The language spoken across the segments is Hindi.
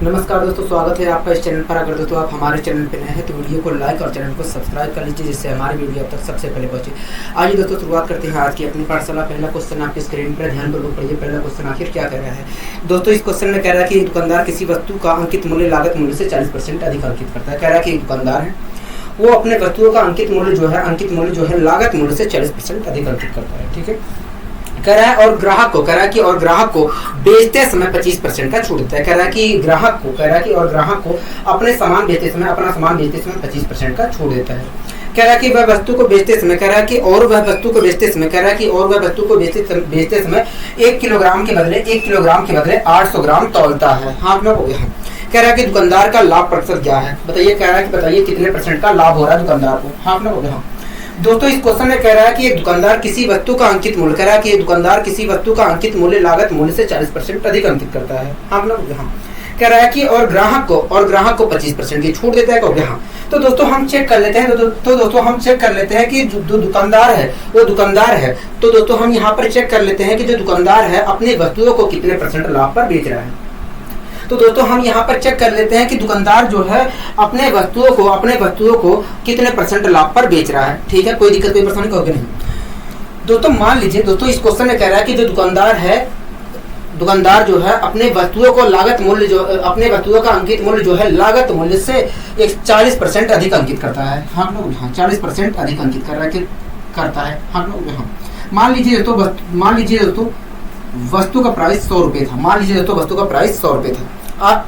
नमस्कार दोस्तों, स्वागत है आपका इस चैनल पर। अगर दोस्तों आप हमारे चैनल पर नए हैं तो वीडियो को लाइक और चैनल को सब्सक्राइब कर लीजिए, जिससे हमारी वीडियो अब तक सबसे पहले पहुंचे। आइए दोस्तों शुरुआत करते हैं आज की अपनी पाठशाला। पहला क्वेश्चन आपकी स्क्रीन पर ध्यानपूर्वक पढ़िए। पहला क्वेश्चन आखिर क्या कह रहा है दोस्तों? इस क्वेश्चन में कह रहा है कि दुकानदार किसी वस्तु का अंकित मूल्य लागत मूल्य से 40% अधिक अंकित करता है। कह रहा है कि दुकानदार है वो अपने वस्तुओं का अंकित मूल्य जो है लागत मूल्य से 40% अधिक अंकित करता है। ठीक है, कह रहा है और ग्राहक को बेचते समय 25% का छूट देता है। कह रहा है कि ग्राहक को अपना सामान बेचते समय 25% का छूट देता है। कह रहा है कि वह वस्तु को बेचते समय वह वस्तु को बेचते समय 1 किलोग्राम के बदले 800 ग्राम तौलता है। हाँ ना, हो गया। कह रहा है कि दुकानदार का लाभ प्रतिशत क्या है, बताइए कितने परसेंट का लाभ हो रहा है दुकानदार को। हाँ ना, हो गया। दोस्तों इस क्वेश्चन में कह रहा है कि एक दुकानदार किसी वस्तु का अंकित मूल्य लागत मूल्य से 40% अधिक अंकित करता है। हाँ ना, हाँ। कह रहा है कि और ग्राहक को 25% की छूट देता है। कहोगे हाँ। तो दोस्तों हम चेक कर लेते हैं कि जो दुकानदार है वो दुकानदार है। तो दोस्तों हम यहाँ पर चेक कर लेते हैं कि जो दुकानदार है अपनी वस्तुओं को कितने % लाभ पर बेच रहा है। तो दोस्तों हम यहाँ पर चेक कर लेते हैं कि दुकानदार जो है अपने वस्तुओं को कितने % लाभ पर बेच रहा है। ठीक है, कोई दिक्कत कोई परेशानी होगी नहीं। दोस्तों मान लीजिए दोस्तों इस क्वेश्चन में कह रहा है कि जो दुकानदार जो है अपने वस्तुओं का अंकित मूल्य जो है लागत मूल्य से 40% अधिक अंकित करता है। हम लोग हाँ 40% अधिक अंकित करता है। हम लोग हाँ मान लीजिए दोस्तों वस्तु का प्राइस 100 रुपये था।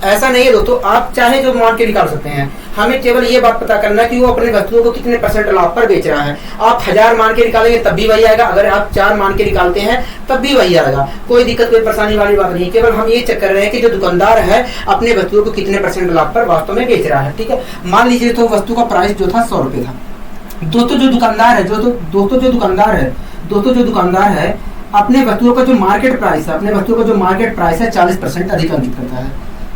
ऐसा नहीं है दोस्तों, आप चाहे जो मान के निकाल सकते हैं। हमें केवल ये बात पता करना है कि वो अपने वस्तुओं को कितने % लाभ पर बेच रहा है। आप 1000 मान के निकालेंगे तब भी वही आएगा, अगर आप 4 मान के निकालते हैं तब भी वही आएगा। कोई दिक्कत कोई परेशानी वाली बात नहीं। केवल हम ये चेक कर रहे हैं कि जो दुकानदार है अपने वस्तुओं को कितने % लाभ पर वास्तव में बेच रहा है। ठीक है, मान लीजिए तो वस्तु का प्राइस जो था 100 रुपये था। दोस्तों जो दुकानदार है अपने वस्तुओं का जो मार्केट प्राइस है 40% अधिक अंकित करता है।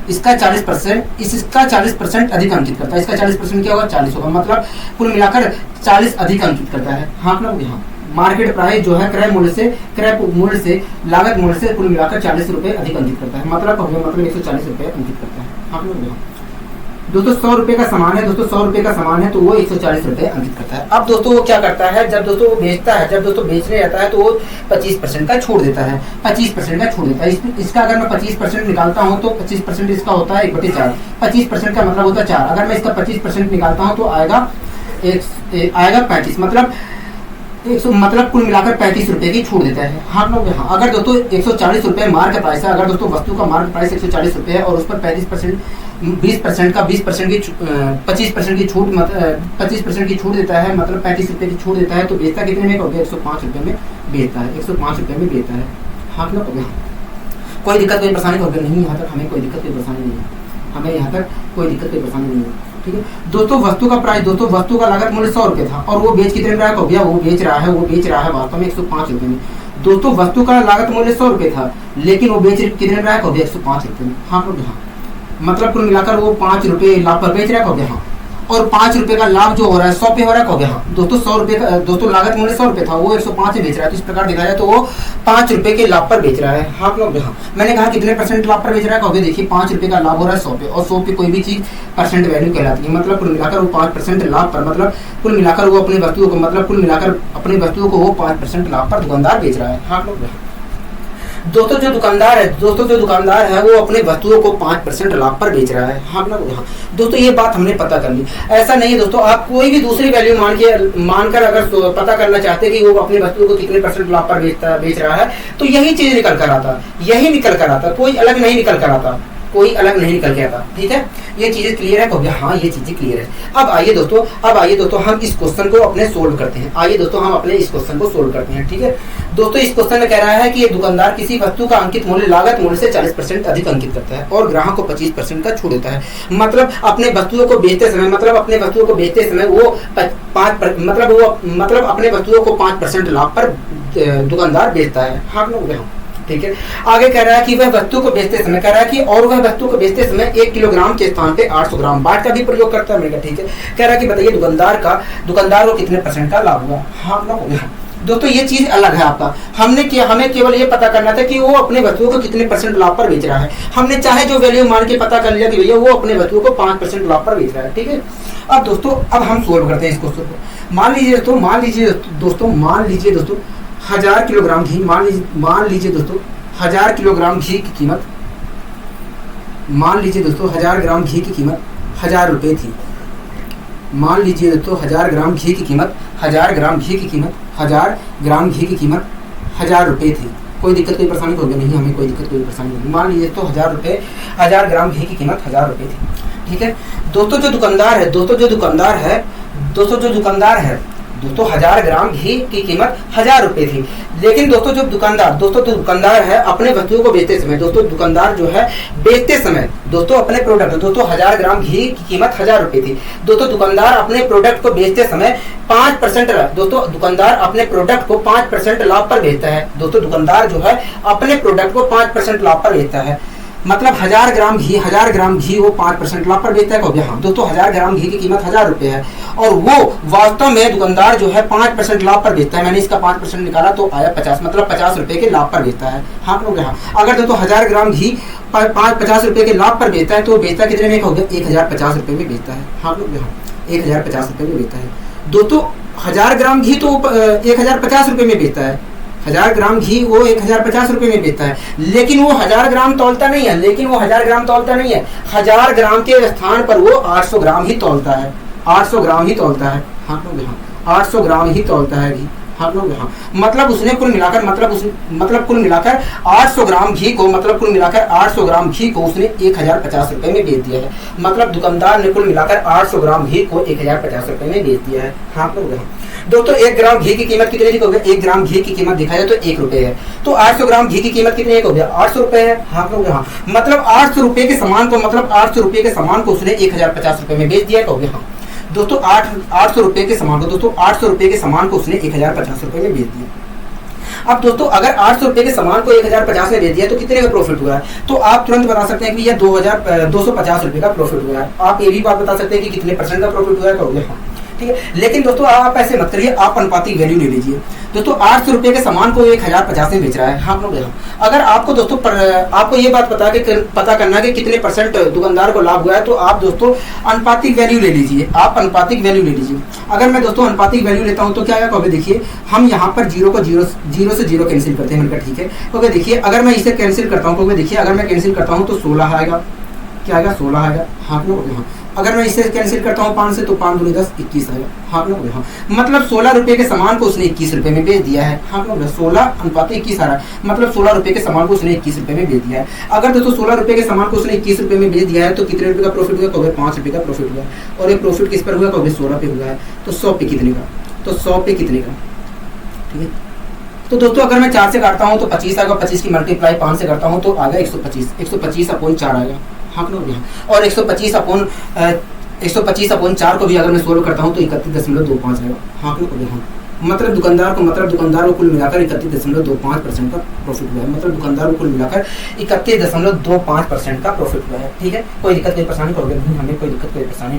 इसका 40% अधिक अंकित करता है। इसका 40% क्या होगा? 40 होगा। मतलब कुल मिलाकर 40 अधिक अंकित करता है। हाँ मतलब यहाँ मार्केट प्राइस जो है क्रय मूल्य से लागत मूल्य से कुल मिलाकर 40 रुपए अधिक अंकित करता है। मतलब 140 रुपए अंकित करता है। हाँ मतलब यहाँ दोस्तों 100 रुपए का सामान है तो वो 140 रुपए अंकित करता है। अब दोस्तों वो क्या करता है, जब दोस्तों वो बेचने जाता है तो वो 25% का छूट देता है। इसका अगर मैं 25% निकालता हूँ तो 25% इसका होता है 1/4। 25% का मतलब होता है 4। अगर मैं इसका 25% निकालता हूँ तो आएगा 35। मतलब कुल मिलाकर 35 रुपए की छूट देता है। हाँ लोग यहाँ अगर दोस्तों 140 रुपए मार्क प्राइस है, अगर दोस्तों वस्तु का मार्क प्राइस 140 रुपए है और उस पर 25% की छूट 25% की छूट देता है, मतलब 35 रुपए की छूट देता है, तो बेचता कितने में? 105 रुपए में बेचता है। 105 रुपए में बेचता है। हाँ लोग यहाँ कोई दिक्कत कोई परेशानी होगी नहीं। यहाँ तक हमें कोई दिक्कत कोई परेशानी नहीं है। ठीक है दोस्तों वस्तु का लागत मूल्य 100 रुपये था और वो बेच कितने में हो गया? वो बेच रहा है वास्तव में 105 रुपये में। दोस्तों वस्तु का लागत मूल्य 100 रुपये था लेकिन वो बेच कितने में हो गया? 105 रुपये में। हाँ लोग यहाँ मतलब कुल मिलाकर वो 5 रुपये लाभ पर बेच रहा है। हो गया हाँ, और 5 रुपये का लाभ जो हो रहा है 100 पे हो रहा है। हो गया हाँ दोस्तों 100 रुपये का दोस्तों लागत मूल्य 100 रुपये था, वो 105 में बेच रहा है। तो इस प्रकार देखा जाए तो वो 5 रुपये के लाभ पर बेच रहा है। हाँ लोग हाँ मैंने कहा कितने % लाभ पर बेच रहा है? कहोगे देखिए 5 रुपये का लाभ हो रहा है 100 पे, और 100 पे कोई भी चीज % वैल्यू कहलाती है। मतलब कुल मिलाकर वो 5% लाभ पर, मतलब कुल मिलाकर वो अपनी वस्तुओं को वो 5% लाभ पर दुकानदार बेच रहा है। हाँ लोग दोस्तों जो दुकानदार है वो अपने वस्तुओं को 5% लाभ पर बेच रहा है। हाँ दोस्तों ये बात हमने पता कर ली। ऐसा नहीं है दोस्तों, आप कोई भी दूसरी वैल्यू मानकर अगर पता करना चाहते कि वो अपनी वस्तुओं को कितने % लाभ पर बेच रहा है तो यही चीज निकल कर आता, कोई अलग नहीं निकल कर आता। ठीक है, ये चीजें क्लियर है? कहोगे हाँ ये चीजें क्लियर है। अब आइए दोस्तों हम इस क्वेश्चन को अपने सोल्व करते हैं। ठीक है दोस्तों इस क्वेश्चन में कह रहा है कि ये दुकानदार किसी वस्तु का अंकित मूल्य लागत मूल्य से 40% अधिक अंकित करता है और ग्राहक को 25% का छूट देता है। मतलब अपने वस्तुओं को बेचते समय वो अपने वस्तुओं को 5% लाभ पर दुकानदार बेचता है। हाँ लोग ठीक है, आगे कह रहा है कि वह वस्तु को बेचते समय 1 किलोग्राम के स्थान पे 800 ग्राम बाट का भी प्रयोग करता है। ठीक है, कह रहा है कि बताइए दुकानदार को कितने % का लाभ हुआ? हाँ दोस्तों ये चीज अलग है आपका। हमें केवल ये पता करना था कि वो अपने वस्तुओं को कितने परसेंट लाभ पर बेच रहा है। हमने चाहे जो वैल्यू मान के पता कर लिया कि भैया वो अपने वस्तुओं को 5% लाभ पर बेच रहा है, ठीक है। अब दोस्तों अब हम सोल्व करते हैं इस क्वेश्चन को। मान लीजिए दोस्तों 1000 किलोग्राम घी, मान लीजिए दोस्तों 1000 किलोग्राम घी की कीमत, मान लीजिए दोस्तों 1000 ग्राम घी की कीमत 1000 रुपये थी। मान लीजिए दोस्तों 1000 ग्राम घी की कीमत 1000 ग्राम घी की कीमत 1000 ग्राम घी की कीमत 1000 रुपये थी। कोई दिक्कत कोई परेशानी होगी नहीं, हमें कोई दिक्कत कोई परेशानी नहीं। मान लीजिए तो 1000 ग्राम घी की कीमत 1000 रुपये थी, ठीक है। दोस्तों जो दुकानदार है दोस्तों 1000 ग्राम घी की कीमत 1000 रुपये थी। लेकिन दोस्तों जो दुकानदार है अपने वस्तुओं को बेचते समय, दुकानदार जो है बेचते समय अपने प्रोडक्ट 1000 ग्राम घी की कीमत 1000 रुपये थी। दोस्तों दुकानदार अपने प्रोडक्ट को बेचते समय 5% दुकानदार अपने प्रोडक्ट को 5% लाभ पर बेचता है। दोस्तों दुकानदार जो है अपने प्रोडक्ट को 5% लाभ पर बेचता है। मतलब 1000 ग्राम घी वो 5% लाभ पर बेचता है। हो गया हाँ दोस्तों 1000 ग्राम घी की कीमत 1000 रुपये है और वो वास्तव में दुकानदार जो है 5% लाभ पर बेचता है। मैंने इसका 5% निकाला तो आया 50, मतलब 50 रुपये के लाभ पर बेचता है। हाँ हो गया हाँ। अगर दोस्तों 1000 ग्राम घी 50 रुपये के लाभ पर बेचता है तो बेचता कितने में? हो गया 1050 रुपये में बेचता है। हाँ हो गया हाँ 1050 रुपये में बेचता है। दोस्तों 1000 ग्राम घी तो 1050 रुपये में बेचता है। 1000 ग्राम घी वो 1050 रुपये में बेचता है, लेकिन वो 1000 ग्राम तौलता नहीं है। 1000 ग्राम के स्थान पर वो 800 ग्राम ही तौलता है। 800 ग्राम ही तौलता है। हाँ 800 ग्राम ही तौलता है घी। हाँ हाँ मतलब उसने कुल मिलाकर 800 ग्राम घी को उसने 1050 रुपये में बेच दिया है। मतलब दुकानदार ने कुल मिलाकर 800 ग्राम घी को 1050 रुपये में बेच दिया है। हाँ दोस्तों 1 ग्राम घी की कीमत कितनी हो गया? 1 ग्राम घी की कीमत देखा जाए तो 1 रुपये है। तो 800 ग्राम घी की कीमत कितनी हो गया? 800 रुपये है। हाँ हाँ मतलब 800 रुपये के सामान को उसने 1050 रुपये में बेच दिया है। हो गया हाँ दोस्तों 800 रुपये के सामान को उसने 1050 रुपये में बेच दिया। अब दोस्तों अगर 800 रुपये के सामान को 1050 में बेच दिया तो कितने का प्रॉफिट हुआ है? तो आप तुरंत बता सकते हैं कि यह 250 रुपये का प्रॉफिट हुआ है। आप ये भी बात बता सकते हैं कि कितने % का प्रॉफिट हुआ है। हो गया ठीक है। लेकिन दोस्तों आप ऐसे मत करिए, आप अनुपातिक वैल्यू ले लीजिए। दोस्तों 800 रुपये के सामान को 1050 में बेच रहा है। हाँ अगर आपको दोस्तों आपको ये बात पता करना है कि कितने % दुकानदार को लाभ हुआ है, तो आप दोस्तों अनुपातिक वैल्यू ले लीजिए। अगर मैं दोस्तों अनुपातिक वैल्यू लेता हूँ तो क्या है? कभी देखिए हम यहाँ पर 0 से 0 कैंसिल करते हैं। ठीक है क्योंकि देखिए अगर मैं इसे कैंसिल करता हूँ, क्योंकि देखिए अगर मैं कैंसिल करता हूँ तो 16 आएगा। क्या आएगा? 16 आएगा। हाँ अगर मैं इसे कैंसिल करता हूँ 5 से तो 5 दूनी 10, 21 आएगा। हाँ मतलब 16 रुपये के सामान को उसने 21 रुपये में बेच दिया है। हाँ 16 अनुपात 21 आ रहा है, मतलब 16 रुपये के सामान को उसने 21 रुपये में बेच दिया है। अगर दोस्तों 16 रुपये के सामान को उसने 21 रुपये में बेच दिया है तो कितने रुपये का प्रॉफिट हुआ? कहोगे 5 रुपये का प्रॉफिट हुआ। और ये प्रॉफिट किस पर हुआ? कहोगे 16 पे हुआ है। तो 100 पे कितने का? तो 100 पे कितने का? ठीक है। तो दोस्तों अगर मैं 4 से काटता हूँ तो 25 आएगा। 25 की मल्टीप्लाई 5 से करता हूँ तो आएगा 125 अपॉन 4 आएगा। हाँ और 125 अपॉन 4 को भी अगर मैं सोल्व करता हूँ तो 31.25 आएगा। हाँ मतलब दुकानदार को कुल मिलाकर 31.25% का प्रॉफिट हुआ है। मतलब दुकानदार को कुल मिलाकर 31.25% का प्रॉफिट हुआ है। ठीक है। कोई दिक्कत कोई परेशानी होगी नहीं, हमें कोई दिक्कत कोई परेशानी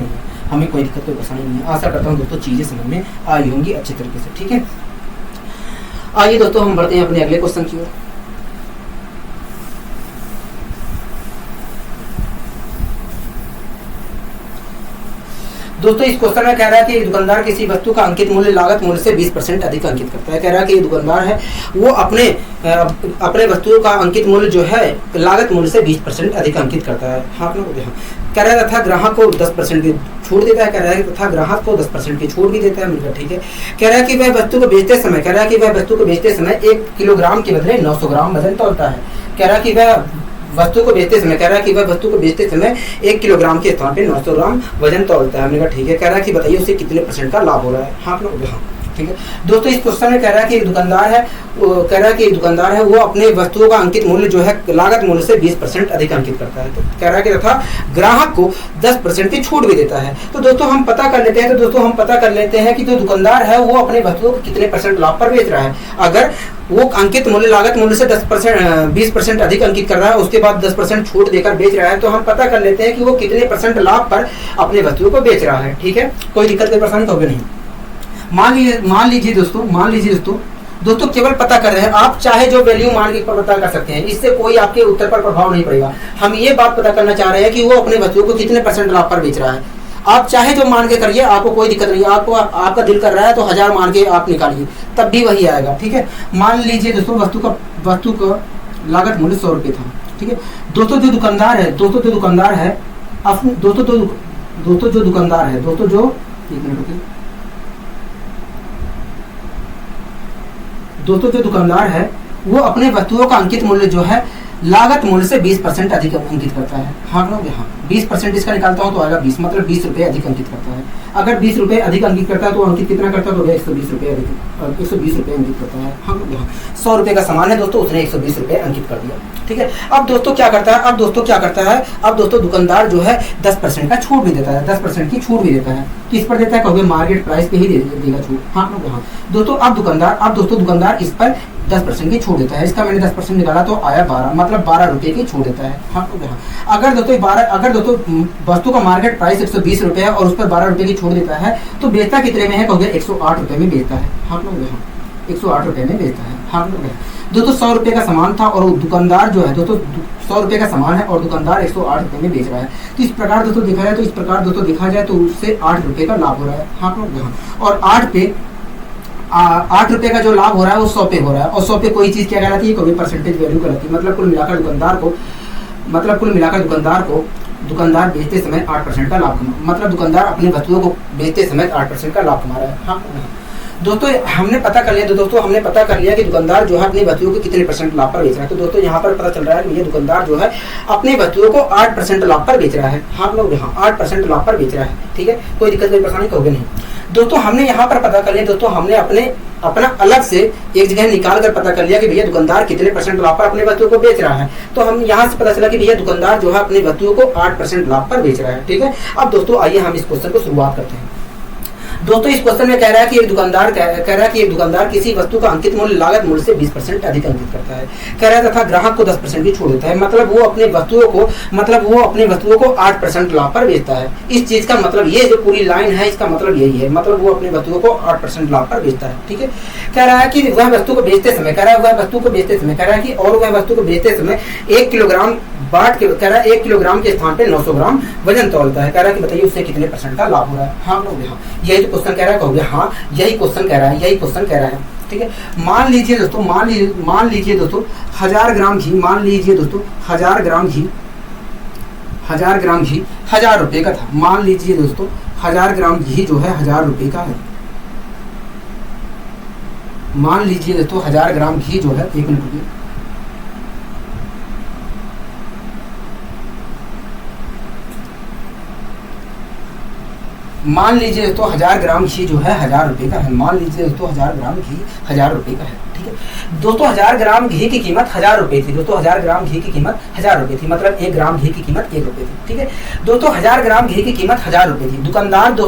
नहीं है। आशा करता हूँ दोस्तों चीज़ें समझ में आई होंगी अच्छे तरीके से। ठीक है। आइए दोस्तों हम बढ़ते हैं अपने अगले क्वेश्चन की ओर। दोस्तों इस क्वेश्चन में कह रहा है कि दुकानदार किसी वस्तु का अंकित मूल्य लागत मूल्य से 20% अधिक अंकित करता है। कह रहा है कि ये दुकानदार है वो अपने वस्तुओं का अंकित मूल्य जो है लागत मूल्य से 20% अधिक अंकित करता है। हाँ कह रहा है तथा ग्राहक को 10% की छूट देता है। कह रहा है तथा ग्राहक को 10% की छूट भी देता है मिलकर। ठीक है। कह रहा है कि वह वस्तु को बेचते समय 1 किलोग्राम के बदले 900 ग्राम वजन तौलता है। कह रहा है कि वह वस्तु को बेचते समय 1 किलोग्राम के स्थान पे 900 ग्राम वजन तौलता है। हमने कहा ठीक है। कह रहा है कि बताइए उसे कितने % का लाभ हो रहा है। हाँ ठीक है। दोस्तों इस क्वेश्चन में कह रहा है कि दुकानदार है वो अपने वस्तुओं का अंकित मूल्य जो है लागत मूल्य से 20% अधिक अंकित करता है। तो कह रहा है कि तथा ग्राहक को 10% की छूट भी देता है। तो दोस्तों हम पता कर लेते हैं कि जो दुकानदार है वो अपने वस्तुओं को कितने % लाभ पर बेच रहा है। अगर वो अंकित मूल्य लागत मूल्य से 20% अधिक अंकित कर रहा है, उसके बाद 10% छूट देकर बेच रहा है, तो हम पता कर लेते हैं कि वो कितने % लाभ पर अपने वस्तुओं को बेच रहा है। ठीक है। कोई दिक्कत कोई परेशानी होगी नहीं। मान लीजिए दोस्तों दोस्तों केवल पता कर रहे हैं, आप चाहे जो वैल्यू मान के पता कर सकते हैं, इससे कोई आपके उत्तर पर प्रभाव नहीं पड़ेगा। हम ये बात पता करना चाह रहे हैं कि वो अपने वस्तुओं को कितने % लाभ पर बेच रहा है। आप चाहे जो मान के करिए, आपको कोई दिक्कत नहीं है। आपको आपका दिल कर रहा है तो 1000 मान के आप निकालिए, तब भी वही आएगा। ठीक है, मान लीजिए दोस्तों वस्तु का लागत मूल्य 100 रुपये था। ठीक है दोस्तों, जो दुकानदार है दोस्तों जो दुकानदार है अपने दोस्तों जो दुकानदार है दोस्तों जो एक मिनट रुकिए, दोस्तों जो दुकानदार है वो अपने वस्तुओं का अंकित मूल्य जो है लागत मूल्य से 20% अधिक अंकित करता है। हाँ लोग, यहाँ 20% इसका निकालता हूँ तो आएगा 20, मतलब 20 रुपये अधिक अंकित करता है। अगर 20 रुपये अधिक अंकित करता है तो अंकित कितना करता है, तो 120 रुपये अधिक 120 रुपये अंकित करता है। हाँ लोग, यहाँ 100 रुपये का सामान है दोस्तों, उसने 120 रुपये अंकित कर दिया। ठीक है, अब दोस्तों क्या करता है, अब दोस्तों दुकानदार जो है 10% का छूट भी देता है, 10% की छूट भी देता है। किस पर देता है, कहोगे मार्केट प्राइस पे ही देगा छूट। हाँ लोग, यहाँ दोस्तों अब दुकानदार इस पर 10% की छूट देता है। इसका मैंने 10% निकाला तो आया 12, मतलब 12 रुपये की छूट देता है। हाँ तो यहाँ अगर दोस्तों वस्तु का मार्केट प्राइस 120 रुपये है और उस पर 12 रुपये की छूट देता है तो बेचता कितने में है, कहोगे 108 रुपये में बेचता है। हाँ लोग, यहाँ 108 रुपये में बेचता है। हाँ लोग, दोस्तों 100 रुपये का सामान था और दुकानदार जो है दोस्तों 100 रुपये का सामान है और दुकानदार 108 रुपये में बेच रहा है। तो इस प्रकार दोस्तों देखा जाए तो उससे 8 रुपये का लाभ हो रहा है। हाँ लोग, यहाँ और 8 रुपये का जो लाभ हो रहा है वो 100 पे हो रहा है। और 100 पे कोई चीज क्या कहलाती है, कोई परसेंटेज वैल्यू कहलाती है। मतलब कुल मिलाकर दुकानदार को दुकानदार बेचते समय 8% का लाभ कमा, मतलब दुकानदार अपनी वस्तुओं को बेचते समय 8% का लाभ कमा रहा है। हाँ दोस्तों हमने पता कर लिया कि दुकानदार जो है अपनी वस्तुओं को कितने % लाभ पर बेच रहा है। तो दोस्तों यहाँ पर पता चल रहा है कि ये दुकानदार जो है अपनी वस्तुओं को 8% लाभ पर बेच रहा है। हाँ लोग, यहाँ 8% लाभ पर बेच रहा है। ठीक है, कोई दिक्कत कोई परेशानी कहोगे नहीं। दोस्तों हमने यहाँ पर पता कर लिया, दोस्तों हमने अपना अलग से एक जगह निकाल कर पता कर लिया कि भैया दुकानदार कितने % लाभ पर अपनी वस्तुओं को बेच रहा है। तो हम यहाँ से पता चला कि भैया दुकानदार जो है अपनी वस्तुओं को 8% लाभ पर बेच रहा है। ठीक है, अब दोस्तों आइए हम इस क्वेश्चन को शुरुआत करते हैं। दोस्तों इस क्वेश्चन में कह रहा है कि एक दुकानदार किसी वस्तु का अंकित मूल्य लागत मूल्य से 20% अधिक अंकित करता है। कह रहा है तथा ग्राहक को 10% की छूट देता है, मतलब वो अपने वस्तुओं को 8% लाभ पर बेचता है। इस चीज का मतलब ये जो पूरी लाइन है इसका मतलब यही है, मतलब वो अपनी वस्तुओं को 8% लाभ पर बेचता है। ठीक है, कह रहा है कि वह वस्तु को बेचते समय कह रहा है कि और वह वस्तु को बेचते समय 1 किलोग्राम बाट के कह रहा है 1 किलोग्राम के स्थान पे 900 ग्राम वजन तौलता है। कह रहा है कि बताइए उससे कितने % का लाभ हो रहा है। हाँ लोग, यहाँ यही तो क्वेश्चन कह रहा है, कहोगे हाँ यही क्वेश्चन कह रहा है। ठीक है, मान लीजिए दोस्तों 1000 ग्राम घी, मान लीजिए दोस्तों 1000 ग्राम घी 1000 रुपये का था। मान लीजिए दोस्तों 1000 ग्राम घी जो है 1000 रुपये का है। मान लीजिए दोस्तों 1000 ग्राम घी जो है, 1 मिनट रुकिए, मान लीजिए दोस्तों 1000 ग्राम घी जो है 1000 रुपये का है। मान लीजिए दोस्तों 1000 ग्राम घी 1000 रुपये का है। ठीक है दोस्तों, 1000 ग्राम घी की कीमत 1000 रुपये थी। दोस्तों 1000 ग्राम घी की कीमत 1000 रुपये थी, मतलब 1 ग्राम घी की कीमत 1 रुपये थी। ठीक है दोस्तों, 1000 ग्राम घी की कीमत 1000 रुपये थी। दुकानदार जो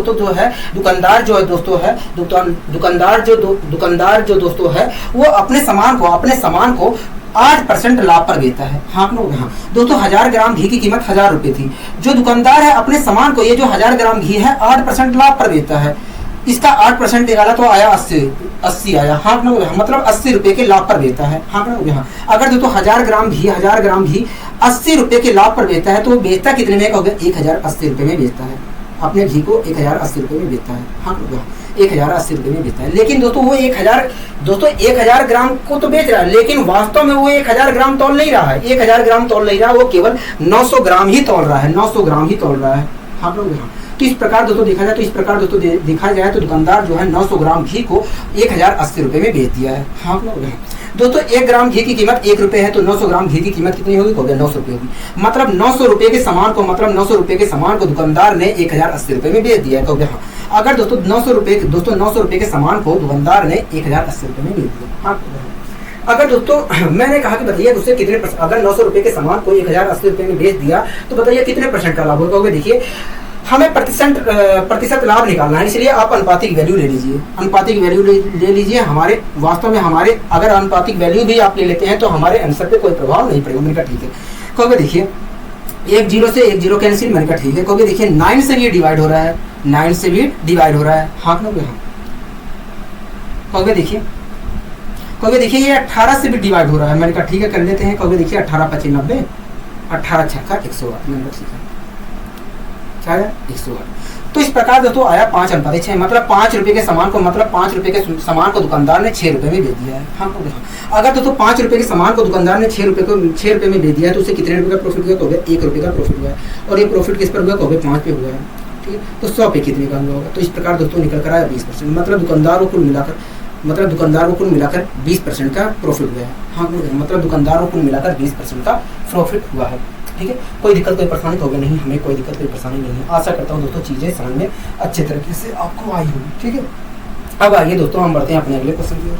दोस्तों है वो अपने सामान को 8% लाभ पर बेचता है। हाँ लोग, यहाँ दोस्तों 1000 ग्राम घी की कीमत 1000 रुपये थी। जो दुकानदार है अपने सामान को, ये जो 1000 ग्राम घी है 8% लाभ पर बेचता है। इसका 8% निकाला तो आया 80 आया। हाँ लोग, मतलब 80 रुपये के लाभ पर बेचता है। हाँ लोग, यहाँ अगर दोस्तों 1000 ग्राम घी 80 रुपये के लाभ पर बेचता है तो वो बेचता कितने में, कहोगे 1080 रुपये में बेचता है। अपने घी को 1080 रुपये में बेचता है। हाँ लोग, 1080 रुपये में बेचता है। लेकिन दोस्तों वो 1000 ग्राम को तो बेच रहा है, लेकिन वास्तव में वो 1000 ग्राम तौल नहीं रहा है। 1000 ग्राम तौल नहीं रहा, वो केवल 900 ग्राम ही तौल रहा है। 900 ग्राम ही तौल रहा है। हाँ लोग, यहाँ तो इस प्रकार दोस्तों देखा जाए तो दुकानदार जो है 900 ग्राम घी को 1080 रुपये में बेच दिया है। हाँ लोग, दोस्तों 1 ग्राम घी की कीमत 1 रुपये है तो 900 ग्राम घी की कीमत कितनी होगी, हो गया 900 रुपये होगी। मतलब 900 रुपये के सामान को दुकानदार ने 1080 रुपये में बेच दिया है। तो हाँ, अगर दोस्तों 900 रुपये के सामान को दुकानदार ने 1080 रुपये में बेच दिया। हाँ अगर दोस्तों मैंने कहा कि बताइए उससे कितने अगर 900 रुपये के सामान को 1080 रुपये में बेच दिया तो बताइए कितने % का लाभ होगा। देखिए हमें प्रतिशत लाभ निकालना है, इसलिए आप अनुपातिक वैल्यू ले लीजिए। वास्तव में हमारे अगर अनुपातिक वैल्यू भी आप ले लेते हैं तो हमारे आंसर पे कोई प्रभाव नहीं पड़ेगा। मैंने कहा ठीक है, कहोगे देखिए 1 0 से 1 0 कैंसिल। मैंने कहा ठीक है, कहोगे देखिए 9 से भी डिवाइड हो रहा है। हाँ कहोगे देखिए कहोगे देखिए ये 18 से भी डिवाइड हो रहा है। मैंने कहा ठीक है कर लेते हैं। कहोगे देखिए 18 × 5 = 90, 18 × 6 = 108। मैंने कहा क्या आया 108। तो इस प्रकार दोस्तों आया 5:6, मतलब 5 रुपए के सामान को, मतलब 5 रुपए के सामान को दुकानदार ने 6 रुपए में बेच दिया है। हाँ अगर दोस्तों 5 रुपए के सामान को दुकानदार ने 6 रुपए में बेच दिया है तो उसे कितने रुपए का प्रॉफिट हुआ? कहोगे 1 रुपए का प्रॉफिट हुआ है। और ये प्रॉफिट किस पर हुआ? कहोगे 5 पे हुआ है। ठीक है, तो 100 पे कितने का हुआ होगा? तो इस प्रकार दोस्तों निकल कर आया 20%, मतलब दुकानदार को कुल मिलाकर 20% का प्रॉफिट हुआ है। हाँ मतलब दुकानदार को कुल मिलाकर 20% का प्रॉफिट हुआ है। ठीक है, कोई दिक्कत कोई परेशानी तो होगी नहीं, हमें कोई दिक्कत कोई परेशानी नहीं है। आशा करता हूँ दोस्तों चीज़ें समझ में अच्छे तरीके से आपको आई होगी। ठीक है, अब आइए दोस्तों हम बढ़ते हैं अपने अगले क्वेश्चन की ओर।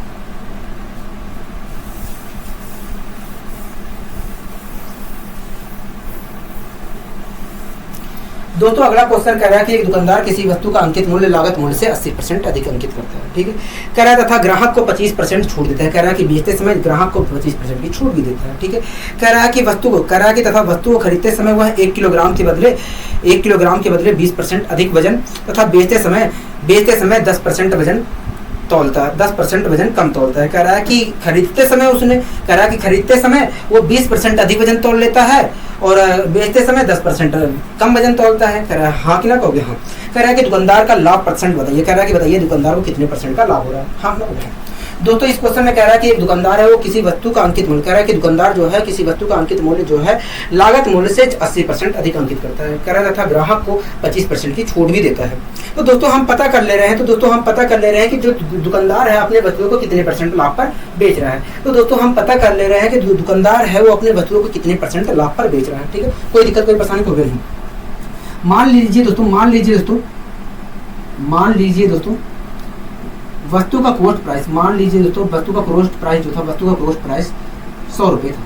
दोस्तों अगला क्वेश्चन कह रहा है कि एक दुकानदार किसी वस्तु का अंकित मूल्य लागत मूल्य से 80% अधिक अंकित करता है। ठीक है, कह रहा है तथा ग्राहक को 25% छूट देता है। कह रहा है कि बेचते समय ग्राहक को 25% की छूट भी देता है। ठीक है, कह रहा है कि तथा वस्तु को खरीदते समय वह 1 किलोग्राम के बदले 20% अधिक वजन तथा बेचते समय 10% वजन तौलता है, 10% वजन कम तौलता है। कह रहा है कि खरीदते समय वो 20% अधिक वजन तौल लेता है और बेचते समय 10% कम वजन तौलता है। कह रहा है हाँ कि ना? कहोगे हाँ। कह रहा है कि दुकानदार का लाभ परसेंट बताइए। कह रहा है कि बताइए दुकानदार को कितने % का लाभ हो रहा है? हाँ ना? दोस्तों इस क्वेश्चन में कह रहा है कि एक दुकानदार है वो किसी वस्तु का अंकित मूल्य, कह रहा है कि दुकानदार जो है किसी वस्तु का अंकित मूल्य जो है लागत मूल्य से 80% अधिक अंकित करता है। कह रहा है तथा ग्राहक को 25% की छूट भी देता है। तो दोस्तों हम पता कर ले रहे हैं कि जो दुकानदार है अपने वस्तुओं को कितने % लाभ पर बेच रहा है। तो दोस्तों हम पता कर ले रहे हैं कि जो दुकानदार है वो अपने वस्तुओं को कितने % लाभ पर बेच रहा है। ठीक है, कोई दिक्कत कोई परेशानी होगी नहीं। मान लीजिए दोस्तों वस्तु का कॉस्ट प्राइस, वस्तु का कॉस्ट प्राइस 100 रुपये था।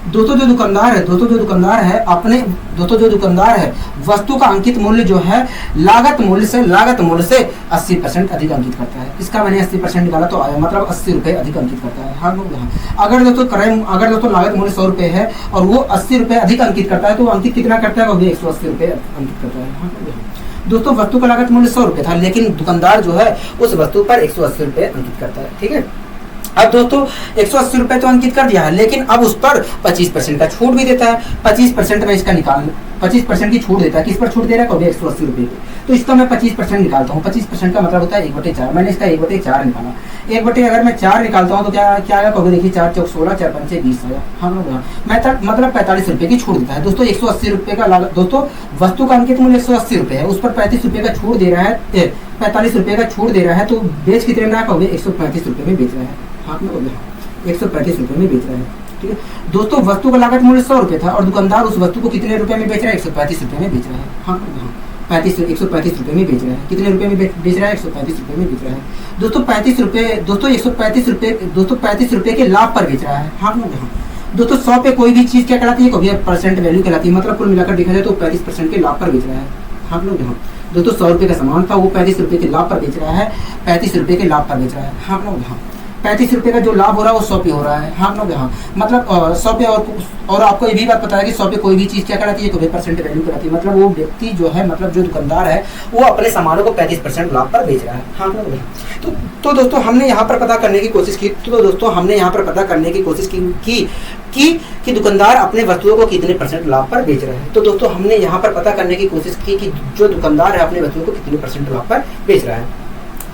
दोस्तों जो दुकानदार है वस्तु का अंकित मूल्य जो है लागत मूल्य से 80% अधिक अंकित करता है। इसका मैंने 80% निकाला तो आया मतलब 80 रुपये अधिक अंकित करता है। हाँ अगर दोस्तों लागत मूल्य 100 रुपये है और वो 80 रुपये अधिक अंकित करता है तो अंकित कितना करता है? 180 रुपये अंकित करता है। हाँ दोस्तों वस्तु का लागत मूल्य 100 रुपये था लेकिन दुकानदार जो है उस वस्तु पर 180 रुपये अंकित करता है। ठीक है, अब दोस्तों 180 रुपये तो अंकित कर दिया है लेकिन अब उस पर 25% का छूट भी देता है। 25% में इसका 25% की छूट देता है। किस पर छूट दे रहा है? कभी 180 रुपये पे। तो इसका मैं 25% निकालता हूँ। 25% का मतलब होता है 1/4। मैंने इसका 1/4 निकाला। अगर मैं 4 निकालता हूँ तो क्या आएगा? कभी देखिए 4 चौक 16, 4 पंचे 20 आया। हाँ मतलब 45 रुपये की छूट देता है। दोस्तों 180 रुपये का लागत, दोस्तों वस्तु का अंकित मूल्य 180 रुपये है, उस पर 35 रुपये का छूट दे रहा है, 45 रुपये का छूट दे रहा है तो बेच कितने में रहा? कहोगे 135 रुपये में बेच रहा है। हाँ 135 रुपये में बेच रहा है। ठीक है, दोस्तों वस्तु का लागत मूल्य 100 रुपये था और दुकानदार उस वस्तु को कितने रुपए में बेच रहा है? 135 रुपये में बेच रहा है। हाँ 135 रुपये में बेच रहा है। कितने रुपए में बेच रहा है? 135 रुपये में बेच रहा है। दोस्तों 35 रुपये के लाभ पर बेच रहा है। हाँ दोस्तों 100 पे कोई भी चीज़ क्या कहलाती है? कभी % वैल्यू कहलाती है, मतलब कुल मिलाकर देखा जाए तो 35% के लाभ पर बेच रहा है। हाँ दोस्तों 100 रुपये का सामान था वो 35 रुपये के लाभ पर बेच रहा है। 35 रुपये के लाभ पर बेच रहा है। हाँ 35 रुपये का जो लाभ हो रहा है वो 100 पे हो रहा है। हाँ मतलब 100 पे और आपको ये भी बात पता है कि 100 पे कोई भी चीज़ क्या कराती है? कभी % वैल्यू कराती है, मतलब वो व्यक्ति जो है मतलब जो दुकानदार है वो अपने सामानों को 35% लाभ पर बेच रहा है। हाँ तो दोस्तों हमने यहाँ पर पता करने की कोशिश की कि दुकानदार अपने वस्तुओं को कितने % लाभ पर बेच रहा है। तो दोस्तों हमने यहाँ पर पता करने की कोशिश की कि जो दुकानदार है अपने वस्तुओं को कितने % लाभ पर बेच रहा है।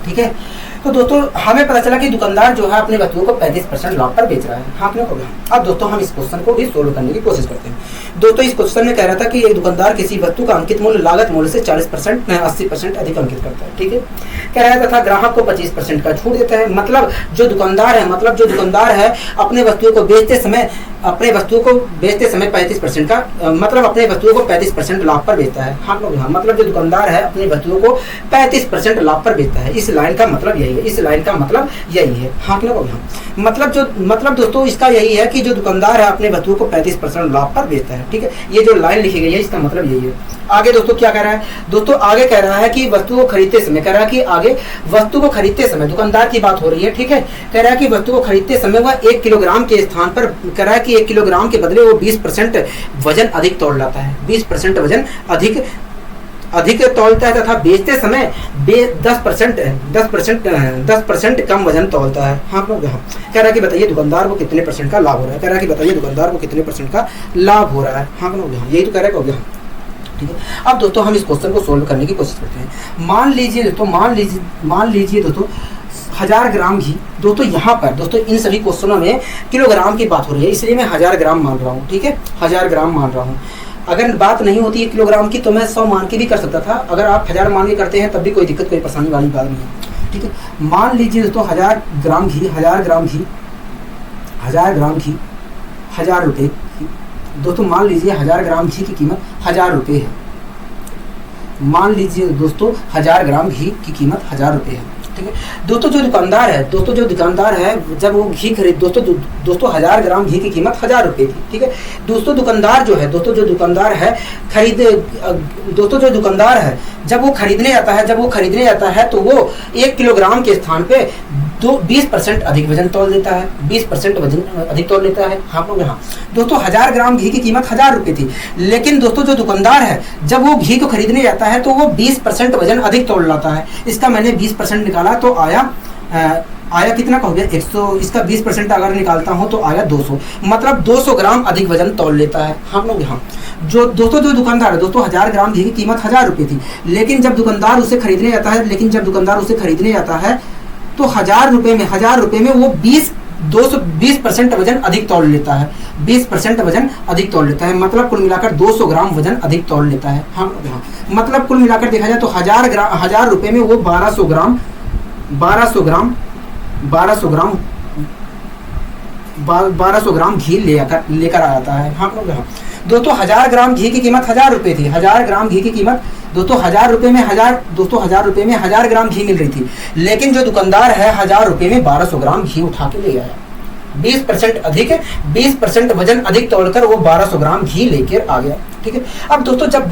ठीक है, तो दोस्तों हमें पता चला कि दुकानदार जो है अपने वस्तुओं को 35% लाभ पर बेच रहा है। हाँ क्यों? अब दोस्तों हम इस क्वेश्चन को भी सोल्व करने की कोशिश करते हैं। दोस्तों इस क्वेश्चन में कह रहा था कि एक दुकानदार किसी वस्तु का अंकित मूल्य लागत मूल्य से 80% अधिक अंकित करता है। ठीक है, कह रहा है तथा ग्राहक को 25% का छूट देता है। मतलब जो दुकानदार है अपने वस्तुओं को बेचते समय 35% का मतलब अपने वस्तुओं को 35% लाभ पर बेचता है। हाँ मतलब जो दुकानदार है अपनी वस्तुओं को 35% लाभ पर बेचता है। इस लाइन का मतलब यही है। हाँ मतलब दोस्तों इसका यही है कि जो दुकानदार है अपने वस्तुओं को 35% लाभ पर बेचता है। ठीक है, ये जो लाइन लिखी गई है इसका मतलब यही है। आगे दोस्तों क्या कह रहा है? दोस्तों आगे कह रहा है कि वस्तु को खरीदते समय दुकानदार की बात हो रही है। ठीक है, कह रहा है कि वस्तु को खरीदते समय वह 1 किलोग्राम के स्थान पर कह रहा है कि 1 किलोग्राम के बदले वो 20% वजन अधिक तोड़ लाता है। 20% वजन अधिक तौलता है तथा बेचते समय 10% कम वजन तौलता है। हाँ कह रहा है कि बताइए दुकानदार को कितने % का लाभ हो रहा है, कह रहा है कि बताइए दुकानदार को कितने % का लाभ हो रहा है। हाँ यही तो कह रहा है, हो गया। ठीक है, अब दोस्तों हम इस क्वेश्चन को सोल्व करने की कोशिश करते हैं। मान लीजिए दोस्तों 1000 ग्राम घी। दोस्तों यहाँ पर दोस्तों इन सभी क्वेश्चनों में किलोग्राम की बात हो रही है, इसलिए मैं 1000 ग्राम मान रहा हूँ। ठीक है, 1000 ग्राम मान रहा हूँ। अगर बात नहीं होती है किलोग्राम की तो मैं 100 मान के भी कर सकता था। अगर आप 1000 मान के करते हैं तब भी कोई दिक्कत, कोई परेशानी वाली बात नहीं है। ठीक है, मान लीजिए दोस्तों 1000 ग्राम घी 1000 रुपये। दोस्तों मान लीजिए 1000 ग्राम घी की कीमत 1000 रुपये है। मान लीजिए दोस्तों 1000 ग्राम घी की कीमत 1000 रुपये है। ठीक है, दोस्तों जो दुकानदार है जब वो घी खरीद दोस्तों 1000 ग्राम घी की कीमत 1000 रुपये थी। ठीक है, दोस्तों जो दुकानदार है जब वो खरीदने जाता है तो वो 1 किलोग्राम के स्थान पे 20% अधिक वजन तौल देता है, 20% वजन अधिक तौल लेता है। हाँ दोस्तों 1000 ग्राम घी की कीमत 1000 रुपये थी, लेकिन दोस्तों जो दुकानदार है जब वो घी को खरीदने जाता है तो वो 20% वजन अधिक तौल लाता है। इसका मैंने 20% निकाला तो आया कितना का हो गया 100। इसका 20% अगर निकालता हूँ तो आया 200, मतलब 200 ग्राम अधिक वजन तौल लेता है। हम लोग यहाँ जो दुकानदार है दोस्तों 1000 ग्राम घी की कीमत 1000 रुपये थी, लेकिन जब दुकानदार उसे खरीदने जाता है तो 1000 रुपये में वो 20% वजन अधिक तौल लेता है। 20% वजन अधिक तौल लेता है, मतलब कुल मिलाकर 200 ग्राम वजन अधिक तौल लेता है। हाँ मतलब कुल मिलाकर देखा जाए तो 1000 रुपये में वो 1200 ग्राम घी लेकर आता है। हाँ दोस्तों 1000 ग्राम घी की कीमत 1000 रुपये थी। 1000 ग्राम घी की कीमत दोस्तों 1000 रुपये में 1000 ग्राम घी मिल रही थी, लेकिन जो दुकानदार है 1000 रुपये में 1200 ग्राम घी उठा के ले आया। 20% वजन अधिक तोड़कर वो 1200 ग्राम घी लेकर आ गया। ठीक है, अब दोस्तों जब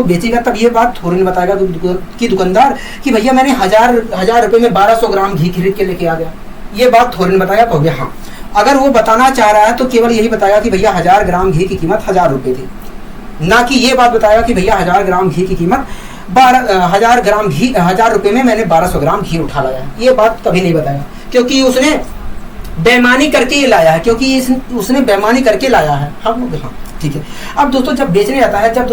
बेचेगा तब ये बात थोड़ी नहीं बताएगा कि दुकानदार कि भैया मैंने 1000 रुपये में 1200 ग्राम घी खरीद के लेके आ गया, ये बात थोड़ी नहीं बताएगा। हो गया हाँ, अगर वो बताना चाह रहा है तो केवल यही बताएगा कि भैया 1000 ग्राम घी की कीमत 1000 रुपये थी, ना कि ये बात बताएगा कि भैया 1000 ग्राम घी की कीमत 1000 रुपये में मैंने 1200 ग्राम घी उठा लाया। ये बात कभी नहीं बताएगा, क्योंकि उसने बेईमानी करके लाया है, उसने बेईमानी करके लाया है। हम लोग हाँ ठीक है। अब दोस्तों जब बेचने आता है, जब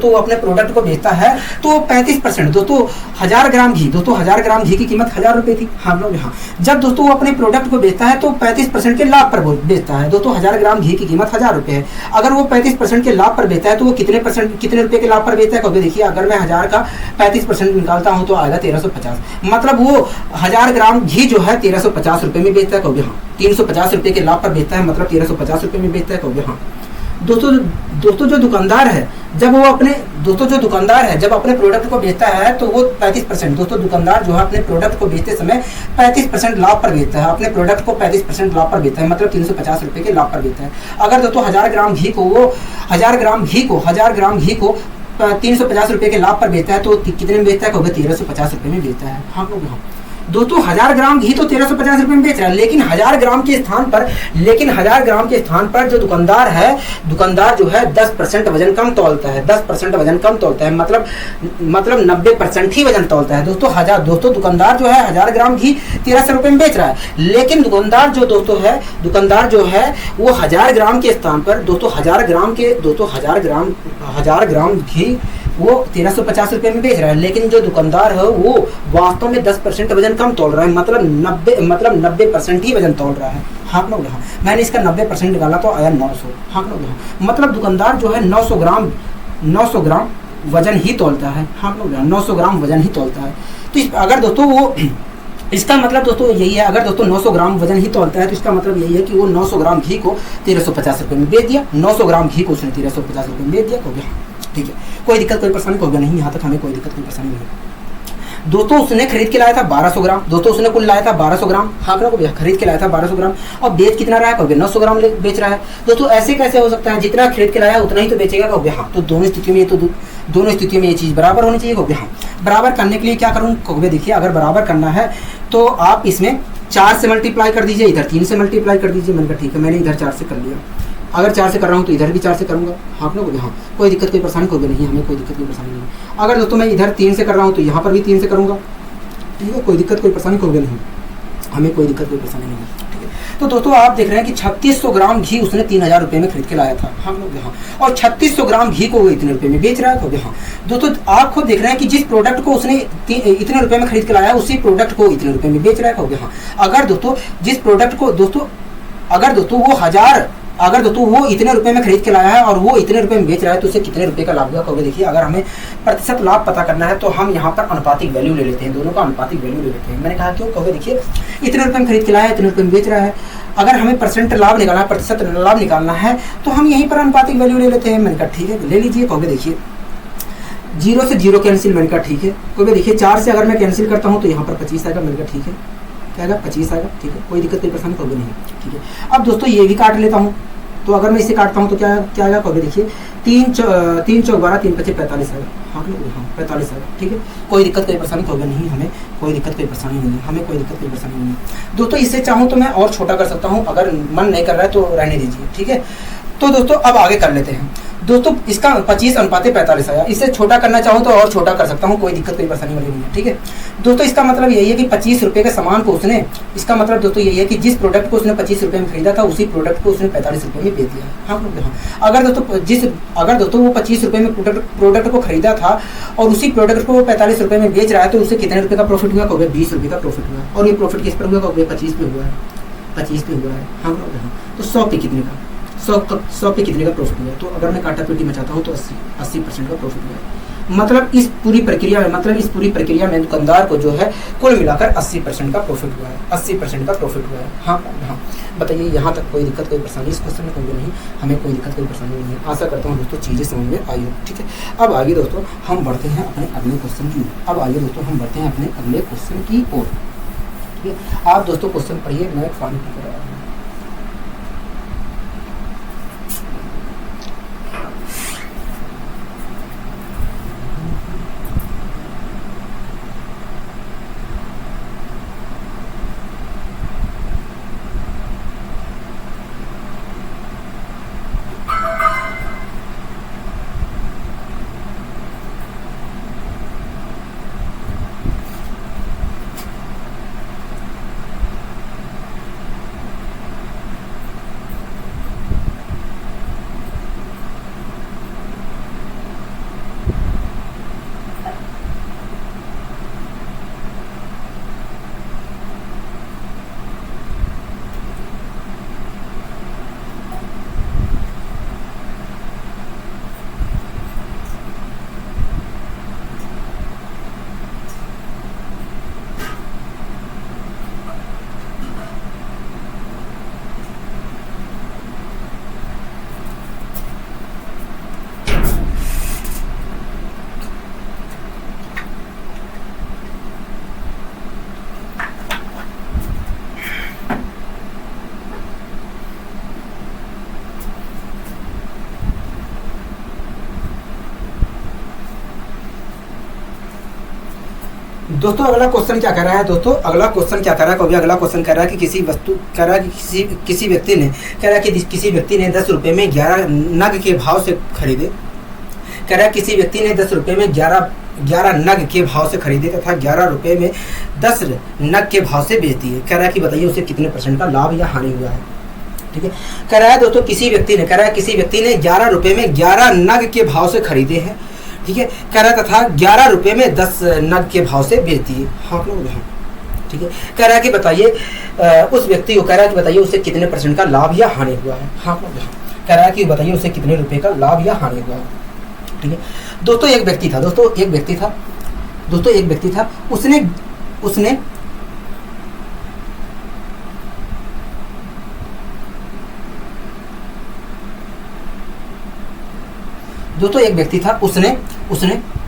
वो अपने प्रोडक्ट को बेचता है तो 35% दोस्तों 1000 ग्राम घी की कीमत 1000 रुपये थी। हम लोग यहाँ जब दोस्तों वो अपने प्रोडक्ट को बेचता है तो 35% के लाभ पर बेचता है। दोस्तों 1000 ग्राम घी की कीमत 1000 रुपये है। अगर वो 35% के लाभ पर बेचता है तो वो कितने रुपये के लाभ पर बेचता है? कभी देखिए, अगर मैं 1000 का 35% निकालता हूँ तो आएगा 1350, मतलब वो 1000 ग्राम घी जो है 1350 रुपये में बेचता है। कभी हाँ 350 रुपये के लाभ पर बेचता है, मतलब 1350 रुपये में बेचता है। कभी हाँ दोस्तों जो दुकानदार है जब अपने प्रोडक्ट को बेचता है तो वो 35% दोस्तों दुकानदार जो है अपने प्रोडक्ट को बेचते समय 35% लाभ पर बेचता है। अपने प्रोडक्ट को 35% लाभ पर बेचता है, मतलब 350 रुपये के लाभ पर बेचता है। अगर दोस्तों 1000 ग्राम घी को 350 रुपये के लाभ पर बेचता है तो कितने में बेचता है? 1350 रुपये में बेचता है। हम लोग दोस्तों 1000 ग्राम घी तो 1350 रुपये में बेच रहा है, लेकिन 1000 ग्राम के स्थान पर जो दुकानदार जो है 10% वजन कम तौलता है। 10% वजन कम तौलता है, मतलब 90% ही वजन तौलता है। दोस्तों दुकानदार जो है 1000 ग्राम घी 1300 रुपये में बेच रहा है, लेकिन दुकानदार जो है वो 1000 ग्राम के स्थान पर दोस्तों 1000 ग्राम घी वो 1350 रुपये में बेच रहा है, लेकिन जो दुकानदार है वो वास्तव में 10% वजन कम तोल रहा है, मतलब 90% ही वजन तोल रहा है। हाँ लोग हाँ, मैंने इसका 90% निकाला तो आया 900। हाँ लोग हाँ, मतलब दुकानदार जो है 900 ग्राम वजन ही तोलता है। हाँ लोग 900 ग्राम वजन ही तोलता है। तो अगर दोस्तों वो इसका मतलब दोस्तों यही है, अगर दोस्तों 900 ग्राम वजन ही तोलता है तो इसका मतलब यही है कि वो 900 ग्राम घी को 1350 रुपये में बेच दिया। 900 ग्राम घी को उसने 1350 रुपये में बेच दिया। हो गया ठीक है, कोई दिक्कत कोई परेशानी हो गया नहीं, यहाँ तक हमें कोई दिक्कत कोई परेशानी नहीं। दोस्तों उसने खरीद के लाया था 1200 ग्राम। दोस्तों उसने कुल लाया था 1200 ग्राम। हाँ भैया खरीद के लाया था 1200 ग्राम और बेच कितना रहा है? 900 ग्राम बेच रहा है। दोस्तों ऐसे कैसे हो सकता है? जितना खरीद के लाया उतना ही तो बेचेगा। हाँ तो दोनों स्थितियों में ये चीज़ बराबर होनी चाहिए। हाँ बराबर करने के लिए क्या करूँ? देखिए, अगर बराबर करना है तो आप इसमें 4 से मल्टीप्लाई कर दीजिए, इधर 3 से मल्टीप्लाई कर दीजिए। मैंने कहा ठीक है, मैंने इधर 4 से कर लिया। अगर 4 से कर रहा हूँ तो इधर भी 4 से करूँगा। हाँ लोग, हाँ कोई दिक्कत कोई परेशानी होगी नहीं, हमें कोई दिक्कत कोई परेशानी नहीं। अगर दोस्तों मैं इधर 3 से कर रहा हूँ तो यहाँ पर भी 3 से करूँगा, ठीक है, कोई दिक्कत कोई परेशानी होगी नहीं, हमें कोई दिक्कत कोई परेशानी नहीं है, ठीक है। तो दोस्तों आप देख रहे हैं कि 3600 ग्राम घी उसने 3000 रुपये में खरीद के लाया था हम लोग यहाँ, और 3600 ग्राम घी को वो इतने रुपये में बेच रहा है। तो यहाँ दोस्तों आप खुद देख रहे हैं कि जिस प्रोडक्ट को उसने इतने रुपये में खरीद के लाया उसी प्रोडक्ट को इतने रुपये में बेच रहा है। यहाँ अगर दोस्तों जिस प्रोडक्ट को दोस्तों अगर दोस्तों वो इतने रुपए में खरीद के लाया है और वो इतने रुपए में बेच रहा है तो उसे कितने रुपए का लाभ हुआ कहोगे। देखिए अगर हमें प्रतिशत लाभ पता करना है तो हम यहाँ पर अनुपातिक वैल्यू ले लेते हैं, दोनों का अनुपातिक वैल्यू ले लेते हैं। मैंने कहा क्यों कहोगे, देखिए इतने रुपए में खरीद के लाया है, इतने रुपए में बेच रहा है, अगर हमें परसेंट लाभ निकालना है, प्रतिशत लाभ निकालना है तो हम यहीं पर अनुपातिक वैल्यू ले लेते हैं। मैंने कहा ठीक है ले लीजिए। कहोगे देखिए 0 से 0 कैंसिल, मैंने कहा ठीक है। कहोगे देखिए 4 से अगर मैं कैंसिल करता हूँ तो यहाँ पर 25 आएगा, मैंने कहा ठीक है, क्या आएगा 25 आएगा, ठीक है, कोई दिक्कत कोई परेशानी कहोगे नहीं, ठीक है। अब दोस्तों ये भी काट लेता हूँ, तो अगर मैं इसे काटता हूँ तो क्या आएगा कहोगे, देखिए 3 चौक 12, 3 पचे 45 आएगा। हाँ 45 आएगा, ठीक है, कोई दिक्कत कोई परेशानी कहोगे नहीं, हमें कोई दिक्कत कोई परेशानी नहीं है, हमें कोई दिक्कत कोई परेशानी नहीं है। दोस्तों इससे चाहूँ तो मैं और छोटा कर सकता हूँ, अगर मन नहीं कर रहा है तो रहने दीजिए, ठीक है। तो दोस्तों अब आगे कर लेते हैं। दोस्तों इसका 25:45 आया, इसे छोटा करना चाहूँ तो और छोटा कर सकता हूँ, कोई दिक्कत कोई परेशानी वाली नहीं है, ठीक है। दोस्तों इसका मतलब यही है कि 25 रुपये के सामान को उसने, इसका मतलब दोस्तों यही है कि जिस प्रोडक्ट को उसने 25 रुपये में खरीदा था उसी प्रोडक्ट को उसने 45 रुपये में बेच दिया। हाँ अगर दोस्तों वो 25 रुपये में प्रोडक्ट को खरीदा था और उसी प्रोडक्ट को वो 45 रुपये में बेच रहा है तो उससे कितने रुपये का प्रॉफिट हुआ कहोगे, 20 रुपये का प्रॉफिट हुआ। और ये प्रॉफिट किस पर हुआ कहोगे, 25 पे हुआ है, 25 पे हुआ है। हाँ तो 100 पे कितने का, 100 पे कितने का प्रॉफिट हुआ। तो अगर मैं काटा पीटी मचाता हूँ तो 80% का प्रॉफिट हुआ है। मतलब इस पूरी प्रक्रिया में दुकानदार को जो है कुल मिलाकर 80% का प्रॉफिट हुआ है, 80% का प्रॉफिट हुआ है। हाँ बताइए यहाँ तक कोई दिक्कत कोई परेशानी इस क्वेश्चन में कोई नहीं, हमें कोई दिक्कत कोई परेशानी नहीं है। आशा करता हूँ दोस्तों चीज़ें समझ में आई हो, ठीक है। अब आगे दोस्तों हम बढ़ते हैं अपने अगले क्वेश्चन की ओर, ठीक है। आप दोस्तों क्वेश्चन पढ़िए, मैं पानी पी कर रहा हूँ। दोस्तों अगला क्वेश्चन क्या कह रहा है, अगला क्वेश्चन कह रहा है कि किसी व्यक्ति ने 10 रुपये में 11 नग के भाव से खरीदे। कह रहा है किसी व्यक्ति ने 10 रुपये में 11 नग के भाव से खरीदे तथा 11 रुपये में 10 नग के भाव से बेच दिए। कह रहा है कि बताइए उसे कितने % का लाभ या हानि हुआ है, ठीक है। कह रहा है दोस्तों किसी व्यक्ति ने 11 रुपये में 11 नग के भाव से खरीदे हैं, ठीक है। कह रहा तथा 11 रुपये में 10 नग के भाव से बेच दिए। हाँ लोग, ठीक है। कह रहा है कि बताइए उस व्यक्ति को, कह रहा है कि बताइए उसे कितने % का लाभ या हानि हुआ है। हाँ लोग, कह रहा है कि बताइए उसे कितने रुपए का लाभ या हानि हुआ है, ठीक है। दोस्तों एक व्यक्ति था, उसने दोस्तों एक व्यक्ति था उसने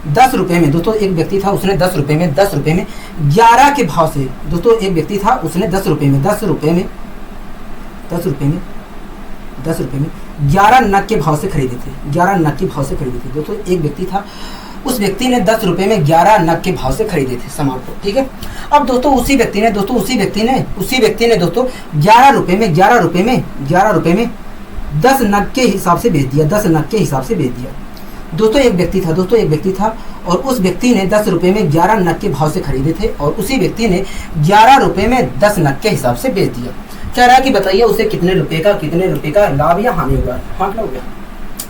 10 रुपये में, दोस्तों एक व्यक्ति था उसने 10 रुपये में 11 के भाव से, दोस्तों एक व्यक्ति था उसने 10 रुपये में 11 नग के भाव से खरीदे थे, 11 नग के भाव से खरीदे थे। दोस्तों एक व्यक्ति था, उस व्यक्ति ने 10 रुपये में 11 नग के भाव से खरीदे थे सामान को, ठीक है। अब दोस्तों उसी व्यक्ति ने दोस्तों 11 रुपये में 10 नग के हिसाब से बेच दिया, 10 नग के हिसाब से बेच दिया। दोस्तों एक व्यक्ति था और उस व्यक्ति ने 10 रुपये में 11 नग के भाव से खरीदे थे और उसी व्यक्ति ने 11 रुपये में 10 नग के हिसाब से बेच दिया। कह रहा है कि बताइए उसे कितने रुपए का लाभ या हानि होगा। हाँ क्या हो गया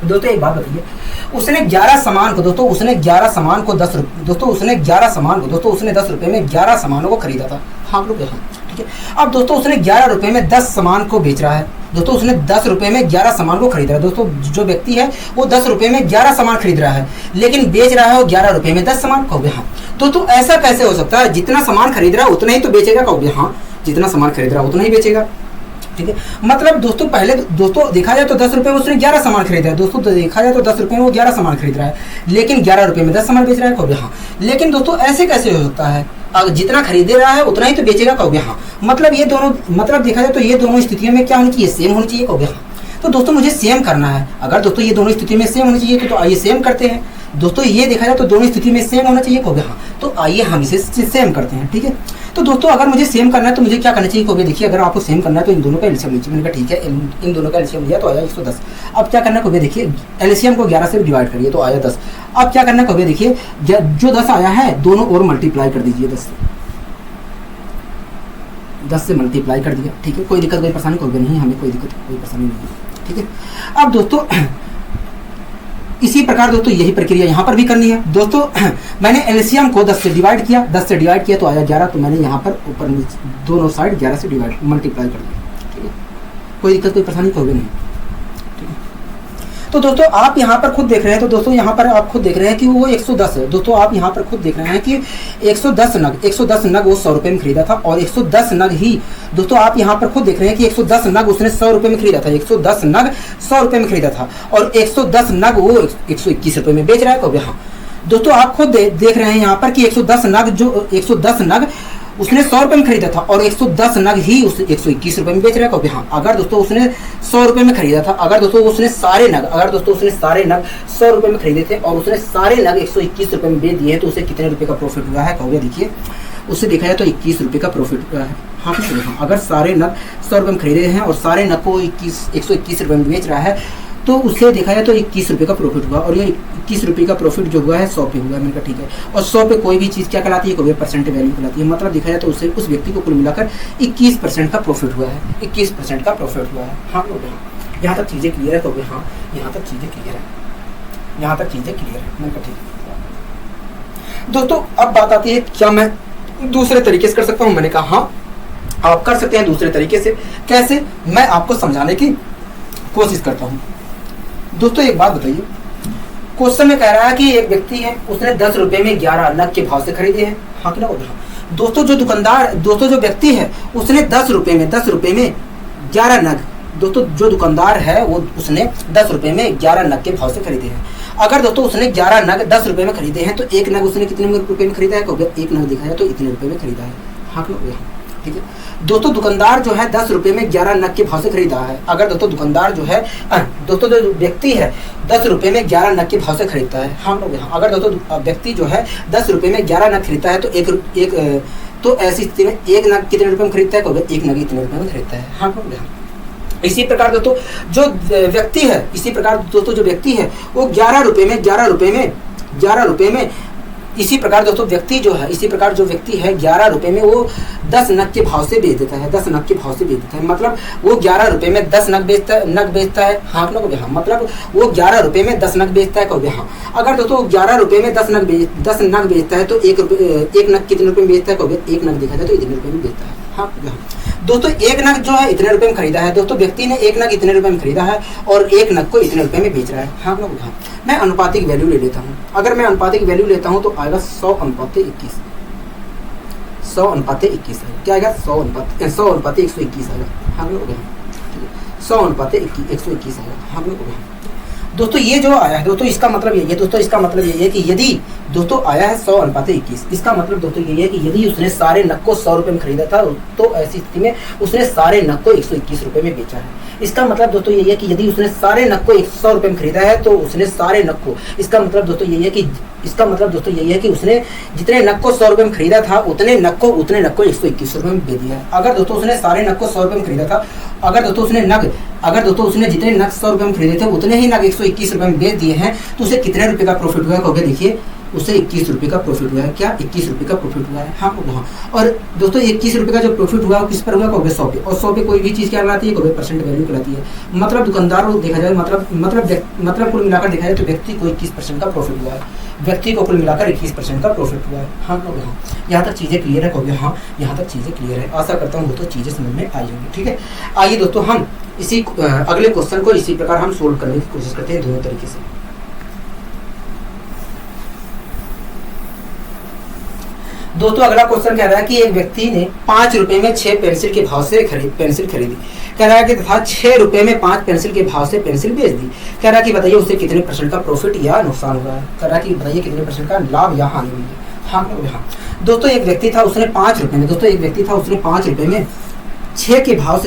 दोस्तों, एक बात बताइए, उसने 11 सामान को दोस्तों उसने 11 सामान को 10 रुपये दोस्तों उसने 11 सामान को दोस्तों उसने 10 रुपये में 11 सामानों को खरीदा था। हाँ लोग हाँ ठीक है। अब दोस्तों उसने 11 रुपये में 10 सामान को बेच रहा है। दोस्तों उसने 10 रुपये में 11 सामान को खरीद रहा है। दोस्तों जो व्यक्ति है वो 10 रुपये में 11 सामान खरीद रहा है, लेकिन बेच रहा है वो 11 रुपये में 10 सामान। कहोगे हाँ। तो ऐसा कैसे हो सकता है, जितना सामान खरीद रहा है उतना ही तो बेचेगा। कहोगे हाँ, जितना सामान खरीद रहा है उतना ही बेचेगा। ठीक है, मतलब दोस्तों पहले दोस्तों देखा जाए तो 10 रुपये में उसने 11 सामान खरीदा है। दोस्तों देखा जाए तो 10 रुपये में वो 11 सामान खरीद रहा है, लेकिन 11 रुपये में 10 सामान बेच रहा है। कहोगे हाँ। लेकिन दोस्तों ऐसे कैसे हो सकता है, अगर जितना खरीदे रहा है उतना ही तो बेचेगा। कहोगे हाँ। मतलब ये दोनों, मतलब देखा जाए तो ये दोनों स्थितियों में क्या होनी चाहिए, सेम होनी चाहिए। कहोगे हाँ। तो दोस्तों मुझे सेम करना है। अगर दोस्तों ये दोनों स्थिति में सेम होनी चाहिए तो आइए सेम करते हैं। दोस्तों ये देखा जाए तो दोनों स्थिति में सेम होना चाहिए। कहोगे हाँ। तो आइए हम इसे सेम करते हैं। ठीक है, तो दोस्तों अगर मुझे सेम करना है तो मुझे क्या करना चाहिए। कहोगे देखिए, अगर आपको सेम करना है तो इन दोनों का एलसीएम लीजिए। मैंने कहा ठीक है, इन दोनों का एलसीएम लिया तो आया 110। अब क्या करना है, कहोगे देखिए एलसीएम को 11 से डिवाइड करिए तो आया 10। अब क्या करना है, कहोगे देखिए जो 10 आया है दोनों और मल्टीप्लाई कर दीजिए 10 से मल्टीप्लाई कर दिया। ठीक है, कोई दिक्कत कोई परेशानी कहोगे नहीं, हमें कोई दिक्कत कोई परेशानी नहीं है। ठीक है, अब दोस्तों इसी प्रकार दोस्तों यही प्रक्रिया यहाँ पर भी करनी है। दोस्तों मैंने एलसीएम को 10 से डिवाइड किया, 10 से डिवाइड किया तो आया 11। तो मैंने यहाँ पर ऊपर दोनों साइड 11 से डिवाइड मल्टीप्लाई कर दिया। ठीक है, कोई दिक्कत कोई परेशानी कहोगे नहीं। ठीक है, तो दोस्तों आप यहाँ पर खुद देख रहे हैं, तो दोस्तों यहाँ पर आप खुद देख रहे हैं कि वो 110 है। दोस्तों आप यहाँ पर खुद देख रहे हैं कि 110 नग वो 100 रुपये में खरीदा था और 110 नग ही दोस्तों आप यहाँ पर खुद देख रहे हैं कि 110 नग उसने 100 रुपये में खरीदा था। 110 नग 100 रुपये में खरीदा था और 110 नग वो 121 रुपये में बेच रहा है। कहोगे हाँ। दोस्तों आप खुद देख रहे हैं यहाँ पर कि 110 नग उसने 100 रुपये में खरीदा था और 110 नग ही उस 121 रुपये में बेच रहा है। कहोगे हाँ। अगर दोस्तों उसने 100 रुपये में खरीदा था, अगर दोस्तों उसने सारे नग 100 रुपये में खरीदे थे और उसने सारे नग 121 रुपये में बेच दिए तो उसे कितने रुपये का प्रॉफिट हुआ है। कहोगे देखिए उससे देखा जाए तो 21 रुपये का प्रॉफिट हुआ है। हाँ हाँ, अगर सारे नग 100 रुपये में खरीदे हैं और सारे नग को 121 रुपये में बेच रहा है तो उससे देखा जाए तो 21 रुपये का प्रॉफिट हुआ और ये 21 रुपये का प्रॉफिट जो हुआ है 100 पे हुआ है। मैंने कहा ठीक है, और 100 पे कोई भी चीज़ क्या कहलाती है, कोई परसेंट वैल्यू कहलाती है। मतलब देखा जाए तो उससे उस व्यक्ति को कुल मिलाकर 21% का प्रॉफिट हुआ है। 21% का प्रॉफिट हुआ है। हाँ हो गया, यहाँ तक चीज़ें क्लियर है। कहोगे हाँ, यहाँ तक चीज़ें क्लियर है, यहाँ तक चीज़ें क्लियर है। मैंने कहा ठीक है। दोस्तों अब बात आती है क्या मैं दूसरे तरीके से कर सकता हूँ। मैंने कहा हाँ आप कर सकते हैं दूसरे तरीके से। कैसे, मैं आपको समझाने की कोशिश करता हूँ। दोस्तों एक बात बताइए, क्वेश्चन में कह रहा है कि एक व्यक्ति है उसने 10 रुपये में 11 नग के भाव से खरीदे हैं। हाँ कि ना बोल। दोस्तों जो व्यक्ति है उसने 10 रुपये में 11 नग, दोस्तों जो दुकानदार है वो उसने 10 रुपये में 11 नग के भाव से खरीदे हैं। अगर दोस्तों उसने 11 नग 10 रुपये में खरीदे हैं तो एक नग उसने कितने रुपये में खरीदा है। कहोगे एक नग देखा जाए तो इतने रुपये में खरीदा है। हाँ कि ना। ठीक है, दोस्तों दुकानदार जो है 10 रुपये में 11 नग के भाव से खरीदा है। अगर दोस्तों दुकानदार जो है दोस्तों जो व्यक्ति है 10 रुपये में 11 नग के भाव से खरीदता है। हाँ लोग हाँ, अगर दोस्तों व्यक्ति जो है 10 रुपये में 11 नग खरीदता है तो तो ऐसी स्थिति में एक नग कितने रुपये में खरीदता है। कहोगे एक नग इतने रुपये में खरीदता है। हाँ लोग हाँ। इसी प्रकार दोस्तों जो व्यक्ति है वो 11 रुपये में इसी प्रकार दोस्तों व्यक्ति जो है 11 रुपये में वो 10 नग के भाव से बेच देता है। 10 नग के भाव से बेच देता है, मतलब वो 11 रुपये में 10 नग बेचता है। हाँ कहोगे हाँ, मतलब वो 11 रुपये में 10 नग बेचता है। कहोगे हाँ। अगर दोस्तों 11 रुपये में 10 नग बेचता है तो एक नग कितने रुपये में बेचता है। कहोगे एक नग देखा जाए तो इतने रुपये में बेचता है। हाँ दोस्तों एक नग जो है इतने रुपये में खरीदा है। दोस्तों व्यक्ति ने एक नग इतने रुपये में खरीदा है और एक नग को इतने रुपये में बेच रहा है। हाँ लोग हाँ। मैं अनुपातिक वैल्यू ले लेता हूँ। अगर मैं अनुपातिक वैल्यू लेता हूँ तो आएगा 100:21। 100:21 है। क्या आएगा 100:121 आएगा। हाँ लोग हाँ। 100:121 आएगा। हाँ लोग हाँ। दोस्तों ये जो आया है दोस्तों इसका मतलब यही है। दोस्तों इसका मतलब यही है कि यदि दोस्तों आया है 100:21, इसका मतलब दोस्तों यही है कि यदि उसने सारे नग को 100 रुपये में खरीदा था तो ऐसी स्थिति में उसने सारे नग को 121 रुपये में बेचा है। इसका मतलब दोस्तों यही है कि यदि उसने सारे नग को 100 रुपये में खरीदा है तो उसने सारे नग को, इसका मतलब दोस्तों यही है कि उसने जितने नग को 100 रुपये में खरीदा था उतने नग को 121 रुपये में बेच दिया है। अगर दोस्तों उसने सारे नग को 100 रुपये में खरीदा था, अगर दोस्तों उसने नग अगर दोस्तों उसने जितने नग 100 रुपये में खरीदे थे उतने ही नग 121 रुपये में बेच दिए हैं, तो उसे कितने रुपये का प्रॉफिट हुआ है? देखिए उसे 21 रुपये का प्रॉफिट हुआ है। क्या 21 रुपये का प्रॉफिट हुआ है? हाँ हाँ। और दोस्तों 21 रुपये का जो प्रॉफिट हुआ है किस पर हुआ? 100 पे। और 100 पे कोई भी चीज़ क्या कहलाती है? 100% वैल्यू कहलाती है। मतलब दुकानदार को देखा जाए, मतलब कुल मिलाकर देखा जाए तो व्यक्ति को 21% का प्रॉफिट हुआ है, व्यक्ति को कुल मिलाकर 21% का प्रॉफिट हुआ है। हाँ लोग, हाँ यहाँ तक चीज़ें क्लियर है? कहोगे हाँ यहाँ तक चीज़ें क्लियर है। आशा करता हूँ दोस्तों चीज़ें समझ में आई होंगी। ठीक है, आइए दोस्तों हम इसी अगले क्वेश्चन को इसी प्रकार हम सोल्व करने की कोशिश करते हैं दोनों तरीके से। दोस्तों अगला क्वेश्चन कह रहा है कि एक व्यक्ति ने 5 रुपए में 6 पेंसिल के भाव से पेंसिल खरीदी। कह रहा है कि तथा 6 रुपए में 5 पेंसिल के भाव से पेंसिल बेच दी। कह रहा है कि बताइए उसे कितने % का प्रॉफिट या नुकसान हुआ है? कह रहा है कि बताइए कितने % का लाभ या हानि हुई है? हाँ दोस्तों एक व्यक्ति था उसने 5 रुपए में, दोस्तों एक व्यक्ति था उसने 5 रुपए में 6 के भाव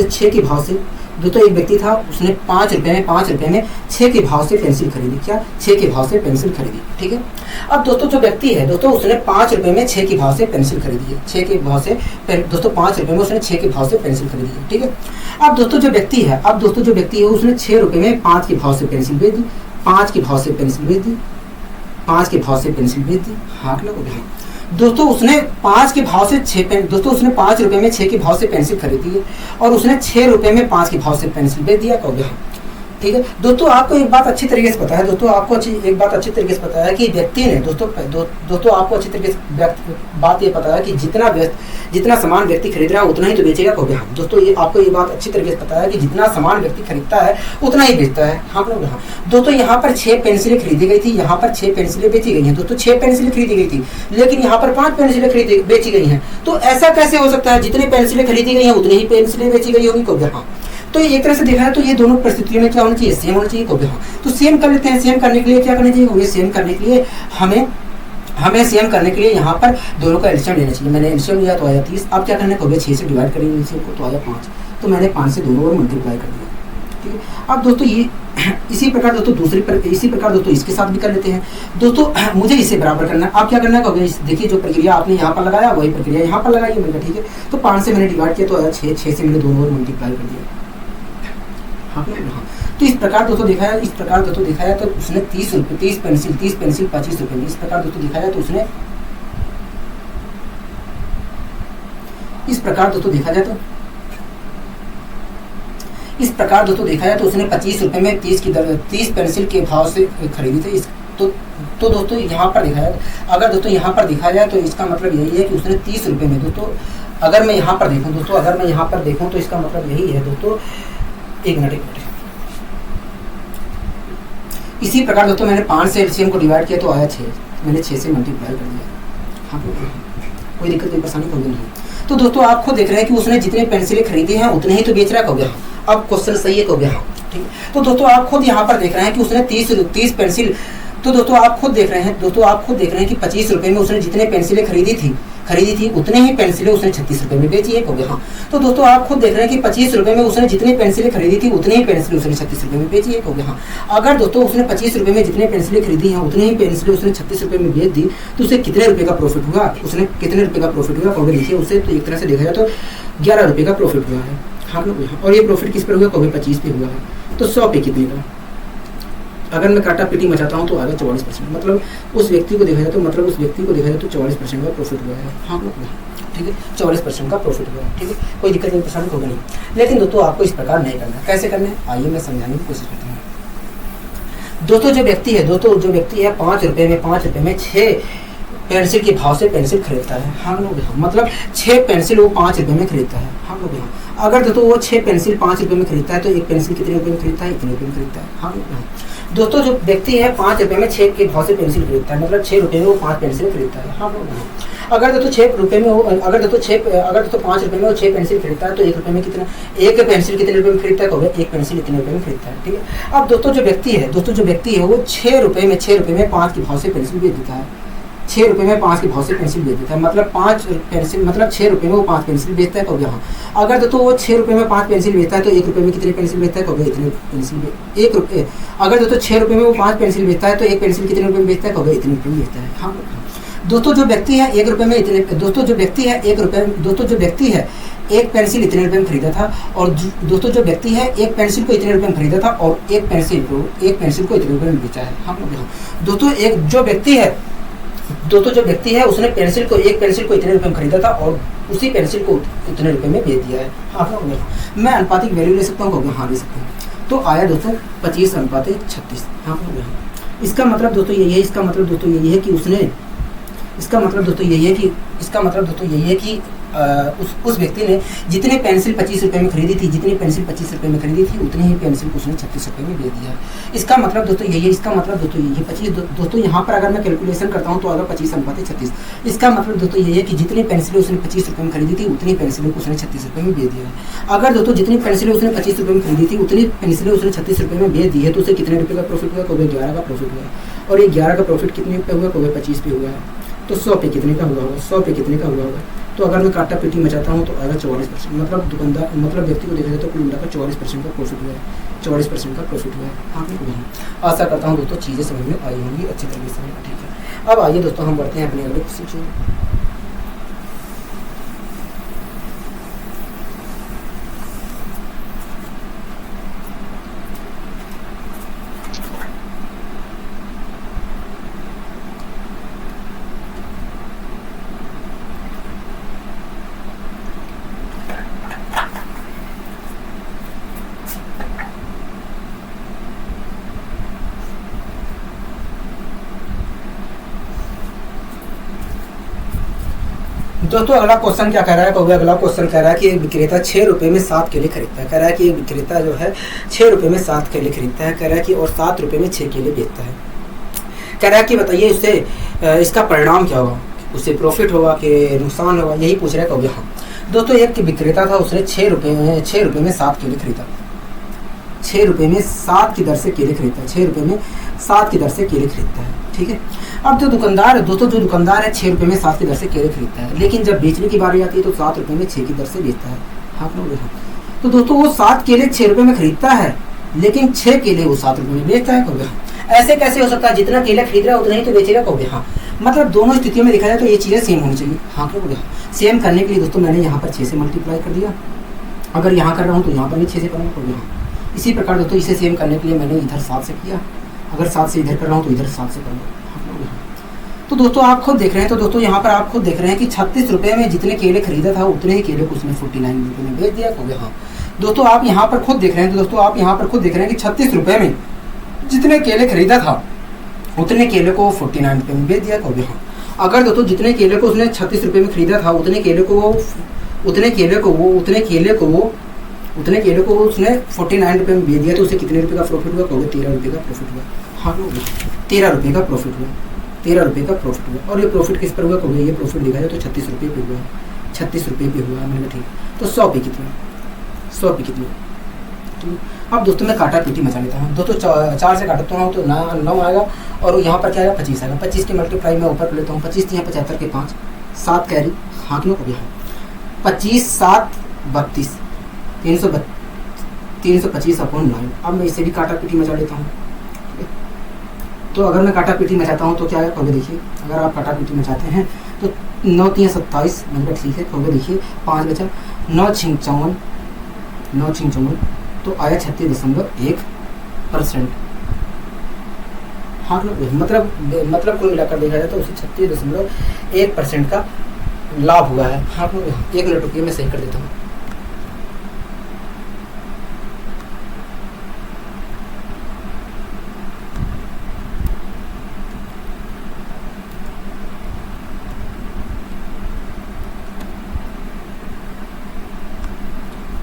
से दोस्तों एक व्यक्ति था उसने 5 रुपए में 6 के भाव से पेंसिल खरीदी। क्या? 6 के भाव से पेंसिल खरीदी। ठीक है, अब दोस्तों जो व्यक्ति है दोस्तों उसने 5 रुपए में 6 के भाव से पेंसिल खरीदी है। 6 के भाव से दोस्तों 5 रुपए में उसने 6 के भाव से पेंसिल खरीदी है। ठीक है, अब दोस्तों जो व्यक्ति है उसने 6 रुपए में 5 के भाव से पेंसिल बेच दी, 5 के भाव से पेंसिल बेच दी, 5 के भाव से पेंसिल बेच दी। हाँ लोग, दोस्तों उसने 5 के भाव से 6 दोस्तों उसने 5 रुपए में 6 के भाव से पेंसिल खरीदी है और उसने 6 रुपए में 5 के भाव से पेंसिल बेच दिया। कहोगे हाँ। ठीक है, दोस्तों आपको एक बात अच्छी तरीके से पता है, दोस्तों आपको एक बात अच्छी तरीके से पता है कि व्यक्ति ने दोस्तों आपको अच्छी तरीके से बात ये पता है कि जितना सामान व्यक्ति खरीद रहा है उतना ही तो बेचेगा। कहोगे हाँ। दोस्तों ये आपको ये बात अच्छी तरीके से पता है कि जितना सामान व्यक्ति खरीदता है उतना ही बेचता है। हाँ लोग, हाँ दोस्तों यहाँ पर 6 पेंसिलें खरीदी गई थी, यहाँ पर 6 पेंसिलें बेची गई हैं। दोस्तों 6 पेंसिलें खरीदी गई थी लेकिन यहाँ पर 5 पेंसिलें बेची गई हैं। तो ऐसा कैसे हो सकता है? जितनी पेंसिलें खरीदी गई हैं उतनी ही पेंसिलें बेची गई होगी। कहोगे हाँ। तो एक तरह से देखा है तो ये दोनों परिस्थितियों में क्या होना चाहिए? सेम होना चाहिए। कहोगे हाँ। तो सेम कर लेते हैं। सेम करने के लिए क्या करना चाहिए? सेम करने के लिए हमें सेम करने के लिए यहाँ पर दोनों का एलसीएम लेना चाहिए। मैंने एलसीएम लिया तो आया 30। अब क्या करना है? 6 से डिवाइड करेंगे एलसीएम को तो आया 5, तो मैंने 5 से दोनों और मल्टीप्लाई कर दिया। ठीक है, अब दोस्तों ये इसी प्रकार दोस्तों इसके साथ भी कर लेते हैं। दोस्तों मुझे इसे बराबर करना है। आप क्या करना है? देखिए जो प्रक्रिया आपने यहाँ पर लगाया वही प्रक्रिया यहाँ पर लगाइए। मैंने ठीक है, तो 5 से मैंने डिवाइड किया तो आया 6, 6 से मैंने दोनों और मल्टीप्लाई कर दिया। हाँ तो इस प्रकार दोस्तों देखा है तो उसने 30 पेंसिल 25 रुपए में, इस प्रकार दोस्तों देखा जाए तो उसने इस प्रकार दोस्तों देखा जाए तो उसने 25 रुपए में 30 पेंसिल के भाव से खरीदी थी। तो दोस्तों यहाँ पर देखा जाए, अगर दोस्तों यहाँ पर देखा जाए तो इसका मतलब यही है कि उसने 30 रुपए में दोस्तों अगर मैं यहाँ पर देखूँ तो इसका मतलब यही है दोस्तों। एक मिनट इसी प्रकार दोस्तों मैंने 5 से एलसीएम को डिवाइड किया तो आया 6, मैंने 6 से मल्टीप्लाई कर दिया। हाँ कोई दिक्कत कोई परेशानी होगी नहीं। तो दोस्तों आप खुद देख रहे हैं कि उसने जितने पेंसिलें खरीदी हैं उतने ही तो बेच रहा है। कहोगे हाँ। अब क्वेश्चन सही है। कहोगे हाँ। ठीक है, तो दोस्तों आप खुद यहाँ पर देख रहे हैं कि उसने 30 पेंसिल तो दोस्तों आप खुद देख रहे हैं कि 25 रुपए में उसने जितने पेंसिलें खरीदी थी उतने ही पेंसिलें उसने 36 रुपए में बेची है। कहोगे हाँ। तो दोस्तों आप खुद देख रहे हैं कि 25 रुपए में उसने जितने पेंसिलें खरीदी थी उतने ही पेंसिलें उसने 36 रुपए में बेची है। कहोगे हाँ। अगर दोस्तों उसने 25 रुपए में जितने पेंसिलें खरीदी हैं उतने ही पेंसिलें उसने 36 रुपए में बेच दी तो उसे कितने रुपए का प्रॉफिट हुआ? कहोगे देखिए उसे तो एक तरह से देखा जाए तो 11 रुपए का प्रॉफिट हुआ है। हाँ लोग, और ये प्रॉफिट किस पर हुआ? कहोगे 25 पे हुआ है। तो 100 पे कितने का? अगर मैं काटा पीटी मचाता हूँ तो आगे 44%, मतलब उस व्यक्ति को देखा जाए तो 44% का प्रॉफिट हुआ है। हाँ ठीक है, 44% का प्रॉफिट हुआ है। ठीक है, कोई दिक्कत नहीं, परेशानी होगा नहीं। लेकिन दोस्तों आपको इस प्रकार नहीं करना है। कैसे करना है आइए मैं समझाने की कोशिश करता हूँ। दोस्तों जो व्यक्ति है 5 रुपए में 6 पेंसिल के भाव से पेंसिल खरीदता है। हम लोग मतलब 6 पेंसिल वो 5 रुपए में खरीदता है। हम लोग अगर दोस्तों वो 6 पेंसिल 5 रुपए में खरीदता है तो एक पेंसिल कितने रुपए में खरीदता है? इतने रुपए में खरीदता है। हम दोस्तों जो व्यक्ति है 5 रुपए में 6 के भाव से पेंसिल खरीदता है, मतलब 6 रुपए में वो 5 पेंसिल खरीदता है। हाँ अगर दोस्तों 5 रुपए में वो 6 पेंसिल खरीदता है तो 1 रुपए में कितना? एक पेंसिल कितने रुपए में खरीदता है? कहोगे एक पेंसिल इतने रुपए में खरीदता है। ठीक है, अब दोस्तों जो व्यक्ति है वो 6 रुपए में 5 के भाव से पेंसिल बेच देता है। 6 रुपए में 5 के भाव से पेंसिल बेच देता है, मतलब 5 पेंसिल मतलब 6 रुपए में वो 5 पेंसिल बेचता है। कहोगे हाँ। अगर तो वो 6 रुपए में 5 पेंसिल बेचता है तो 1 रुपए में कितने पेंसिल बेचता है? कहोगे इतने पेंसिल। 1 रुपए अगर दोस्तों 6 रुपए में वो 5 पेंसिल बेचता है तो एक पेंसिल कितने रुपए में बेचता है? कहोगे इतने रुपए में बेचता है। हाँ दोस्तों जो व्यक्ति है 1 रुपए में इतने दोस्तों जो व्यक्ति है एक पेंसिल इतने रुपए में खरीदा था, और दोस्तों जो व्यक्ति है एक पेंसिल को इतने रुपए में खरीदा था और एक पेंसिल को इतने रुपए में बेचा है। हम लोग दोस्तों जो व्यक्ति है उसने एक पेंसिल को इतने रुपए में खरीदा था और उसी पेंसिल को इतने रुपए में बेच दिया है। हाँ, मैं अनुपातिक वैल्यू ले सकता हूँ, हाँ ले सकते हैं। तो आया दोस्तों 25:36। हाँ, इसका मतलब दोस्तों यही है, इसका मतलब दोस्तों यही है कि उस व्यक्ति ने जितने पेंसिल 25 रुपये में खरीदी थी, उतनी ही पेंसिल को उसने 36 रुपये में दे दिया। इसका मतलब दोस्तों यही है, 25 दोस्तों यहाँ पर अगर मैं कैलकुलेशन करता हूँ तो आएगा 25:36। इसका मतलब दोस्तों यही है कि जितनी पेंसिलें उसने 25 रुपये में खरीदी थी उतनी पेंसिलों को उसने 36 रुपये में दे दिया है। अगर दोस्तों जितनी पेंसिलें उसने 25 रुपये में खरीदी थी उतनी पेंसिलें उसने 36 रुपये में बेच दी है, तो उसे कितने रुपये का प्रॉफिट हुआ? कभी 11 का प्रॉफिट हुआ। और ये 11 का प्रॉफिट कितने पे हुआ? कभी 25 पे हुआ है। तो 100 पे कितने का हुआ होगा? 100 पे कितने का हुआ होगा? तो अगर मैं काटा पीटी मचाता हूँ तो आएगा 44%। मतलब व्यक्ति को देखा जाए तो कुल मिलाकर 44% का प्रॉफिट हुआ है। 44% का प्रॉफिट हुआ है। हाँ, आशा करता हूँ दोस्तों चीज़ें समझ में आई होंगी अच्छी तरीके से। ठीक है, अब आइए दोस्तों हम बढ़ते हैं अपने अगले क्वेश्चन की। दोस्तों अगला क्वेश्चन क्या कह रहा है? अगला क्वेश्चन कह रहा है कि एक विक्रेता 6 रुपये में 7 केले खरीदता है। कह रहा है कि एक विक्रेता जो है 6 रुपये में 7 केले खरीदता है। कह रहा है कि और 7 रुपये में 6 केले बेचता है। कह रहा है कि बताइए उससे इसका परिणाम क्या होगा? उससे प्रॉफिट होगा कि नुकसान होगा? यही पूछ रहा है। कहोगे हाँ। दोस्तों एक विक्रेता था, उसने 6 रुपये में 7 केले खरीदा। 6 रुपये में 7 की दर से केले खरीदता है। 6 रुपये में 7 की दर से केले खरीदता है। ठीक है, अब जो दुकानदार है 6 रुपये में 7 की दर से केले खरीदता है, लेकिन जब बेचने की बारी आती है तो 7 रुपये में 6 की दर से बेचता है। हाँ, तो दोस्तों वो 7 केले 6 रुपये में खरीदता है, लेकिन 6 केले वो 7 रुपये में बेचता है। कहोगे हाँ। ऐसे कैसे हो सकता है? जितना केला खरीद रहा है उतना ही तो बेचेगा। कहोगे हाँ। मतलब दोनों स्थितियों में देखा जाए तो ये चीज़ें सेम होनी चाहिए। हाँ, कहोगे हाँ। सेम करने के लिए दोस्तों मैंने यहाँ पर 6 से मल्टीप्लाई कर दिया। अगर यहाँ कर रहा हूँ तो यहाँ पर भी 6 से करूँगा। कहोगे हाँ। इसी प्रकार दोस्तों इसे सेम करने के लिए मैंने इधर 7 से किया। अगर 7 से इधर कर रहा हूँ तो इधर 7 से करूँगा। तो दोस्तों आप खुद देख रहे हैं, तो दोस्तों यहाँ पर आप खुद देख रहे हैं कि 36 रुपये में जितने केले खरीदा था उतने ही केले को उसने 49 रुपये में बेच दिया। कहोगे हाँ। दोस्तों आप यहाँ पर खुद देख रहे हैं, कि 36 रुपये में जितने केले खरीदा था उतने केले को 49 रुपये में बेच दिया। कहोगे हाँ। अगर दोस्तों जितने केले को उसने 36 रुपये में खरीदा था उतने केले को उसने 49 रुपये में बेच दिया, तो उसे कितने रुपये का प्रॉफिट हुआ? कहोगे 13 रुपये का प्रॉफिट हुआ। हाँ, 13 रुपये का प्रॉफिट हुआ। 13 रुपये का प्रॉफिट हुआ। और ये प्रॉफिट किस पर हुआ? कहोगे ये प्रॉफिट देखा जाए तो 36 रुपये पे हुआ। 36 रुपये पे हुआ। मैंने ठीक, तो 100 पे कितना? 100 पे कितना? ठीक। अब दोस्तों मैं काटा पीटी मचा लेता हूँ। दोस्तों 4 से काटता हूँ तो 9 आएगा, और यहाँ पर क्या आएगा? 25 आएगा। 25 की मल्टीप्लाई मैं ऊपर कर लेता हूँ। 25 यहाँ 75 के 5, 7 कैरी। हाँ, क्यों? कभी हाँ। 25 7 32, 325/9। अब मैं इसे भी काटा पीटी मचा लेता हूँ। तो अगर मैं काटा पीटी मचाता हूँ तो क्या है? कहोगे देखिए, अगर आप काटा पीटी मचाते हैं तो 9 3 27। मैंने ठीक है। कहोगे देखिए 5 बचा, 9 6 54, तो आया 36.1%। हाँ, मतलब कुल मिलाकर देखा जाए तो उसे 36.1% का लाभ हुआ है। हाँ, 1 मिनट रुकिए, मैं सही कर देता हूँ।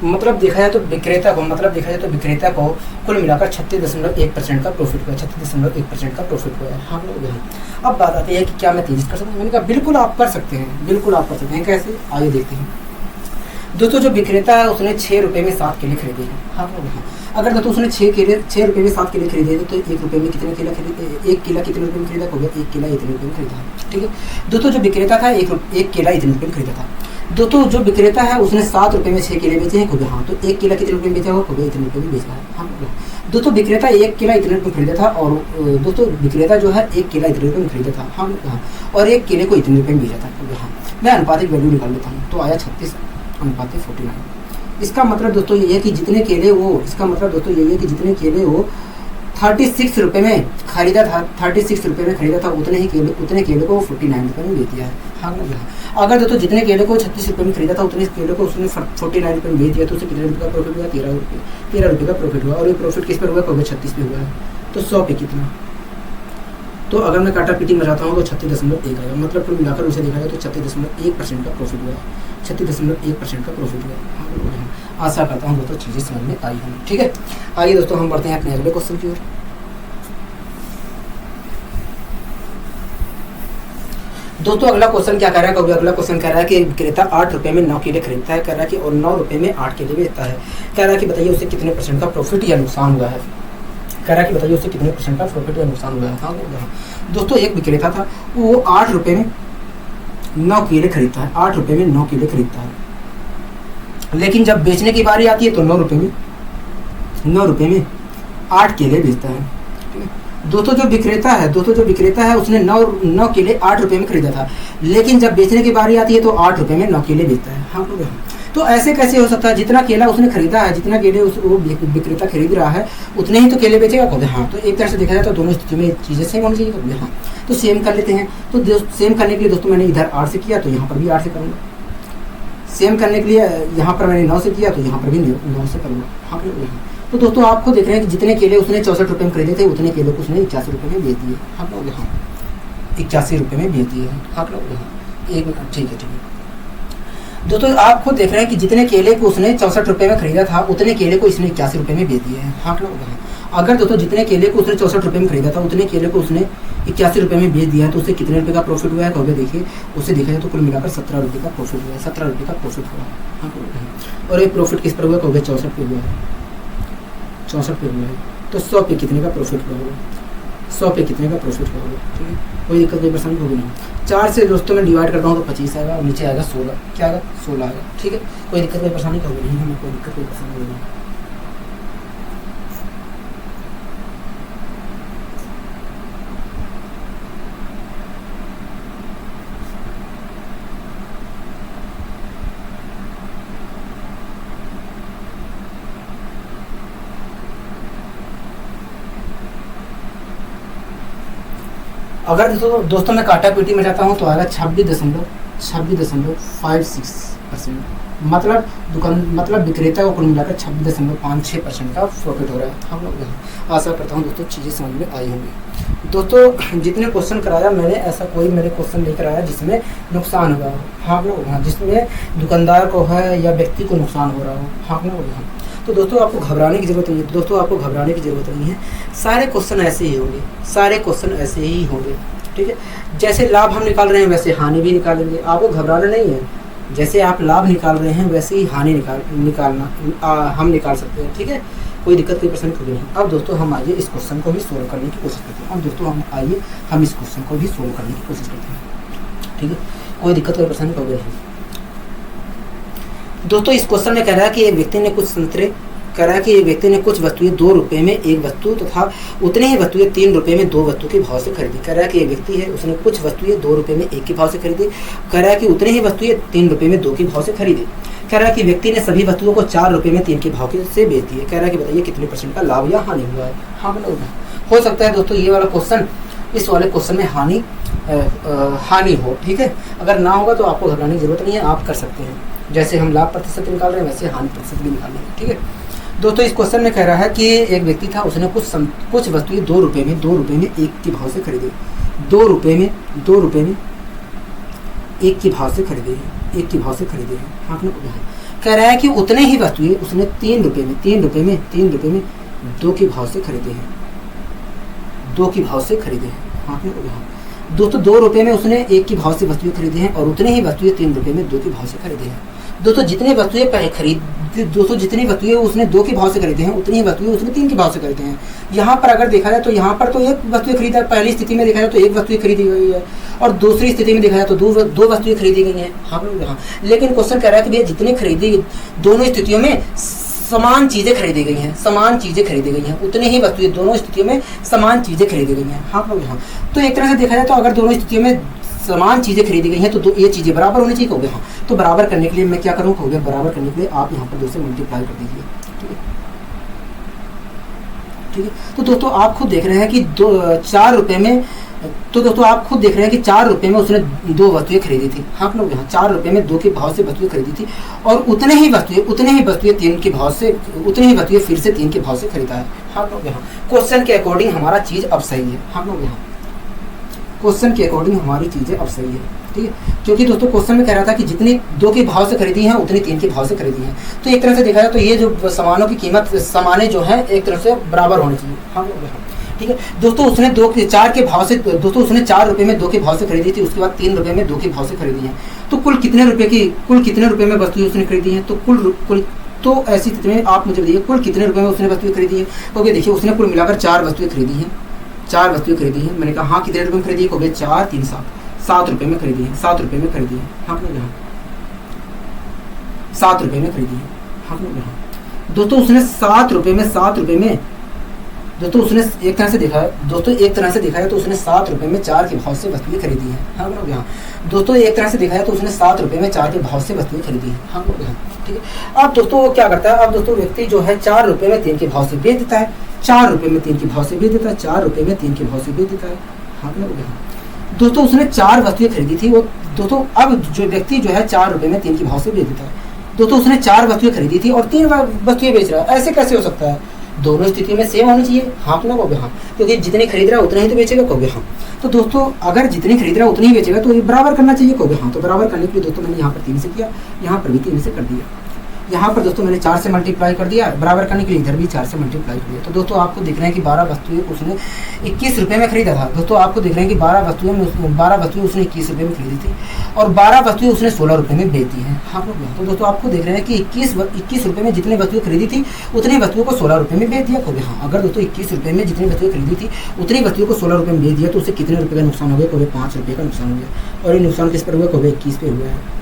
मतलब देखा जाए तो विक्रेता को कुल मिलाकर 36.1% का प्रॉफिट हुआ। 36.1% का प्रॉफिट हुआ है। हाँ, अब बात आती है कि क्या मैं तेजी कर सकता हूँ? मैंने कहा बिल्कुल आप कर सकते हैं। कैसे? आइए देखते हैं। दोस्तों जो विक्रेता है उसने 6 रुपये में 7 केले खरीदे हैं। हाँ, अगर दोस्तों उसने 6 रुपये में 7 केले खरीदे तो 1 रुपये में कितने केला खरीदे? 1 केला कितने रुपये में खरीदा? होगा 1 केला इतने रुपये में खरीदा। ठीक है दोस्तों, जो विक्रेता था 1 केला इतने रुपये में खरीदा था। दोस्तों जो विक्रेता है उसने 7 रुपये में 6 केले बेचे हैं। खोगे हाँ, तो 1 केला कितने रुपये में बेचा होगा? खोगे इतने रुपये में बेचा है। हाँ, दोस्तों विक्रेता 1 केला इतने रुपये में खरीदा था, और दोस्तों विक्रेता जो है 1 केला इतने रुपये में खरीदा था। हाँ, और 1 केले को इतने रुपये में बेचा था। हाँ, मैं अनुपातिक वैल्यू निकाल लेता हूँ। तो आया 36 अनुपात 49। इसका मतलब दोस्तों ये है कि जितने केले वो 36 रुपये में खरीदा था, 36 रुपये में खरीदा था, उतने केले को 49 रुपये में बेच दिया है। हाँ ना। अगर दोस्तों जितने केले को 36 रुपये में खरीदा था उतने केले को उसने 49 रुपये में बेच दिया, तो उसे कितने रुपये का प्रॉफिट हुआ? 13 रुपये का प्रॉफिट हुआ। और ये प्रॉफिट किस पर हुआ? कहोगे 36 पे हुआ है। तो 100 पे कितना? तो अगर मैं काटा पीटी में जाता हूँ तो 36.1 आएगा। मतलब कुल मिलाकर उसे देखा जाए तो 36.1% का प्रॉफिट हुआ, 36.1% का प्रॉफिट हुआ। आशा करता हूँ दोस्तों चीज़ें समझ में आई होंगी। ठीक है, आइए दोस्तों हम बढ़ते हैं अपने अगले क्वेश्चन की ओर। दोस्तों अगला क्वेश्चन क्या कह रहा है? अगला क्वेश्चन कह रहा है कि विक्रेता 8 रुपये में 9 केले खरीदता है, कह रहा है कि और 9 रुपये में 8 केले बेचता है। कह रहा है कि बताइए उसे कितने % का प्रॉफिट या नुकसान हुआ है। कह रहा है कि बताइए उसे कितने % का प्रॉफिट या नुकसान हुआ है। हाँ दोस्तों, एक विक्रेता था, वो 8 रुपये में 9 केले खरीदता है, 8 रुपये में 9 केले खरीदता है। लेकिन जब बेचने की बारी आती है तो 9 रुपये में 8 केले बेचता है। दोस्तों जो विक्रेता है उसने 9 केले 8 रुपये में खरीदा था, लेकिन जब बेचने की बारी आती है तो 8 रुपये में 9 केले बेचता है। हाँ, तो ऐसे कैसे हो सकता है? जितना केला उसने खरीदा है, जितना केले वो विक्रेता खरीद रहा है, उतने ही तो केले बेचेगा। कहोगे हाँ, तो एक तरह से देखा जाए तो दोनों स्थिति में चीज़ें सेम होनी चाहिए। कहोगे हाँ, तो सेम कर लेते हैं। तो सेम करने के लिए दोस्तों मैंने इधर 8 से किया तो यहाँ पर भी 8 से करूँगा। सेम करने के लिए यहाँ पर मैंने 9 से किया तो यहाँ पर भी 9 से करूँगा। हाँ, तो दोस्तों आपको देख रहे हैं कि जितने केले उसने 64 रुपये में खरीदे थे, उतने केले को उसने 81 रुपये में बेच दिए। हाँ, 81 रुपये में बेच दिए हैं। हाँ, एक मिनट, ठीक है। दोस्तों आप खुद देख रहे हैं कि जितने केले को उसने 64 रुपये में खरीदा था, उतने केले को इसने 81 रुपये में बेच दिए हैं। हाँ, अगर दोस्तों जितने केले को उसने 64 रुपये में खरीदा था, उतने केले को उसने 81 रुपये में बेच दिया है, तो उसे कितने रुपये का प्रॉफिट हुआ है? कहोगे देखिए, उसे देखा जाए तो कुल मिलाकर 17 रुपये का प्रॉफिट हुआ है। 17 रुपये का प्रॉफिट हुआ। हाँ, और ये प्रॉफिट किस पर हुआ? कहोगे 64 पे हुआ है। 64 पे हुआ है। तो 100 पे कितने का प्रॉफिट हुआ होगा? 100 पे कितने का प्रॉफिट हुआ होगा? ठीक है, कोई दिक्कत कोई परेशानी होगी नहीं। 4 से दोस्तों मैं डिवाइड करता हूँ तो 25 आएगा और नीचे आएगा 16। क्या आएगा? 16 आएगा। ठीक है, कोई दिक्कत कोई परेशानी होगी नहीं, हमें कोई दिक्कत कोई परेशानी होगी नहीं। अगर दोस्तों मैं काटा पीटी में जाता हूँ तो आएगा 26.56%। मतलब विक्रेता को कुल मिलाकर 26.56% का प्रॉफिट हो रहा है। हम लोग आशा करता हूँ दोस्तों चीज़ें समझ में आई होंगी। दोस्तों जितने क्वेश्चन कराया मैंने, ऐसा कोई मेरे क्वेश्चन नहीं कराया जिसमें नुकसान हुआ हो। हाँ लोग, हाँ, जिसमें दुकानदार को है या व्यक्ति को नुकसान हो रहा हो। हाँ लोग, हाँ। तो दोस्तों आपको घबराने की ज़रूरत नहीं है। सारे क्वेश्चन ऐसे ही होंगे। ठीक है, जैसे लाभ हम निकाल रहे हैं वैसे हानि भी निकालेंगे। आपको घबराना नहीं है। जैसे आप लाभ निकाल रहे हैं वैसे ही हानि हम निकाल सकते हैं। ठीक है, कोई दिक्कत कोई परेशानी नहीं है। अब दोस्तों हम आइए इस क्वेश्चन को भी सोल्व करने की कोशिश करते हैं। हम इस क्वेश्चन को भी सोल्व करने की कोशिश करते हैं। ठीक है, कोई दिक्कत कोई परेशानी नहीं। दोस्तों इस क्वेश्चन में कह रहा है कि एक व्यक्ति ने कुछ वस्तुएं 2 रुपये में एक वस्तु तथा उतने ही वस्तुएं 3 रुपये में 2 वस्तु के भाव से खरीदी। कह रहा है कि एक व्यक्ति है, उसने कुछ वस्तुएं 2 रुपये में 1 के भाव से खरीदी। कह रहा है कि उतने ही वस्तुएं 3 रुपये में 2 के भाव से खरीदी। कह रहा है कि व्यक्ति ने सभी वस्तुओं को 4 रुपये में 3 के भाव से बेच दिए। कह रहा है कि बताइए कितने % का लाभ या हानि हुआ है। हाँ मतलब हो सकता है दोस्तों ये वाला क्वेश्चन, इस वाले क्वेश्चन में हानि हो। ठीक है, अगर ना होगा तो आपको घबराने की जरूरत नहीं है, आप कर सकते हैं। जैसे हम लाभ प्रतिशत निकाल रहे हैं वैसे हानि प्रतिशत भी निकाल लेंगे। ठीक है दोस्तों, इस क्वेश्चन में कह रहा है कि एक व्यक्ति था, उसने कुछ वस्तुएं 2 रुपये में 1 के भाव से खरीदी। 2 रुपये में 1 के भाव से खरीदे हैं। आपने कह रहा है कि उतने ही वस्तुएं उसने 3 रुपये में 2 के भाव से खरीदे हैं। आपने दोस्तों 2 रुपये में उसने 1 के भाव से वस्तुएं खरीदे हैं और उतने ही वस्तुएं 3 रुपये में 2 के भाव से खरीदे हैं। दोस्तों जितनी वस्तुएं उसने 2 के भाव से खरीदे हैं, उतनी ही वस्तुएं उसने 3 के भाव से खरीदे हैं। यहाँ पर अगर देखा जाए तो यहाँ पर तो एक वस्तुएं खरीदा है। पहली स्थिति में देखा जाए तो एक वस्तुएं खरीदी गई है और दूसरी स्थिति में देखा जाए तो 2 वस्तुएं खरीदी गई हैं। हाँ, लेकिन क्वेश्चन कह रहा है कि भैया जितनी खरीदी दोनों स्थितियों में समान चीज़ें खरीदी गई हैं, उतने ही वस्तुएं दोनों स्थितियों में समान चीज़ें खरीदी गई हैं। हाँ, तो एक तरह से देखा जाए तो अगर दोनों स्थितियों में समान चीज़ें खरीदी गई हैं तो ये चीज़ें बराबर होनी चाहिए। हाँ, तो बराबर करने के लिए मैं क्या करूँ, हो गया बराबर करने के लिए आप यहाँ पर 2 से मल्टीप्लाई कर दीजिए। ठीक है, ठीक है। तो दोस्तों आप खुद देख रहे हैं कि 4 रुपये में, तो दोस्तों आप खुद देख रहे हैं कि 4 रुपये में उसने 2 वस्तुएं खरीदी थी। हाँ लोग, यहाँ 4 रुपये में 2 के भाव से वस्तुएं खरीदी थी और उतने ही वस्तुएं 3 के भाव से, उतने ही वस्तुएं फिर से 3 के भाव से खरीदा है। हाँ लोग, यहाँ क्वेश्चन के अकॉर्डिंग हमारा चीज़ अब सही है। हाँ लोग, यहाँ क्वेश्चन के अकॉर्डिंग हमारी चीज़ें अब सही है। ठीक है, क्योंकि दोस्तों क्वेश्चन में कह रहा था कि जितनी 2 के भाव से खरीदी हैं उतनी 3 के भाव से खरीदी हैं। तो एक तरह से देखा जाए तो ये जो सामानों की कीमत, सामानें जो है एक तरह से बराबर होनी चाहिए। हाँ लोग, यहाँ ठीक है दोस्तों, उसने 4 के भाव से, दोस्तों उसने 4 रुपये में 2 के भाव से खरीदी थी, उसके बाद 3 रुपये में 2 के भाव से खरीदी है। तो कुल कितने रुपये में वस्तुएं उसने खरीदी हैं? तो कुल तो ऐसी स्थिति में आप मुझे बताइए कुल कितने रुपये में उसने वस्तुएं खरीदी है। तो देखिए उसने कुल मिलाकर 4 वस्तुएं खरीदी हैं, 4 वस्तुएं खरीदी हैं। मैंने कहा हाँ कितने रुपये में खरीदी है? हो गए 4 3 7 रुपये में खरीदी है, 7 रुपये में खरीदी है। हाँ यहाँ 7 रुपये में खरीदी है। हाँ यहाँ दोस्तों उसने 7 रुपये में दोस्तों उसने एक तरह से देखा है तो उसने 7 रुपये में 4 के भाव से वस्तुएं खरीदी है। हाँ लोग, यहाँ दोस्तों एक तरह से देखा है तो उसने 7 रुपये में 4 के भाव से वस्तुएं खरीदी है। हाँ लोग, यहाँ ठीक है। अब दोस्तों वो क्या करता है, अब दोस्तों व्यक्ति जो है 4 रुपये में 3 के भाव से बेच देता है, 4 रुपये में 3 के भाव से बेच देता है, 4 रुपये में 3 के भाव से बेच देता है। हाँ लोग, यहाँ दोस्तों उसने 4 वस्तुएं खरीदी थी। वो दोस्तों अब जो व्यक्ति जो है 4 रुपये में 3 के भाव से बेच देता है। दोस्तों उसने 4 वस्तुएं खरीदी थी और 3 वस्तुएं बेच रहा है। ऐसे कैसे हो सकता है? दोनों स्थिति में सेम होनी चाहिए। हाँ ना कहोगे हाँ, क्योंकि जितनी खरीद रहा है उतना ही तो बेचेगा। कहोगे हाँ। तो दोस्तों अगर जितनी खरीद रहा है उतनी ही बेचेगा तो ये बराबर करना चाहिए। कहोगे हाँ। तो बराबर करने के लिए दोस्तों मैंने यहाँ पर 3 से किया, यहाँ पर भी 3 से कर दिया। यहाँ पर दोस्तों मैंने 4 से मल्टीप्लाई कर दिया, बराबर करने के लिए इधर भी 4 से मल्टीप्लाई कर दिया। तो दोस्तों आपको दिख रहे हैं कि 12 वस्तुएं उसने 21 रुपये में खरीदा था। दोस्तों आपको दिख रहे हैं कि 12 वस्तुएं उसने 21 रुपये में खरीदी थी और 12 वस्तुएं उसने 16 रुपये में बेच दी हैं। हाँ तो दोस्तों आपको देख रहे हैं कि 21 रुपये में जितनी वस्तुएं खरीदी थी उतनी वस्तुओं को 16 रुपये में बेच दिया। कहोगे हाँ। अगर दोस्तों 21 रुपये में जितनी वस्तुएं खरीदी थी उतनी वस्तुओं को 16 रुपये में बेच दिया तो उससे कितने रुपये का नुकसान हो गया? कहोगे 5 रुपये का नुकसान हो गया। और ये नुकसान किस पर हुआ? कहोगे 21 पे हुआ है।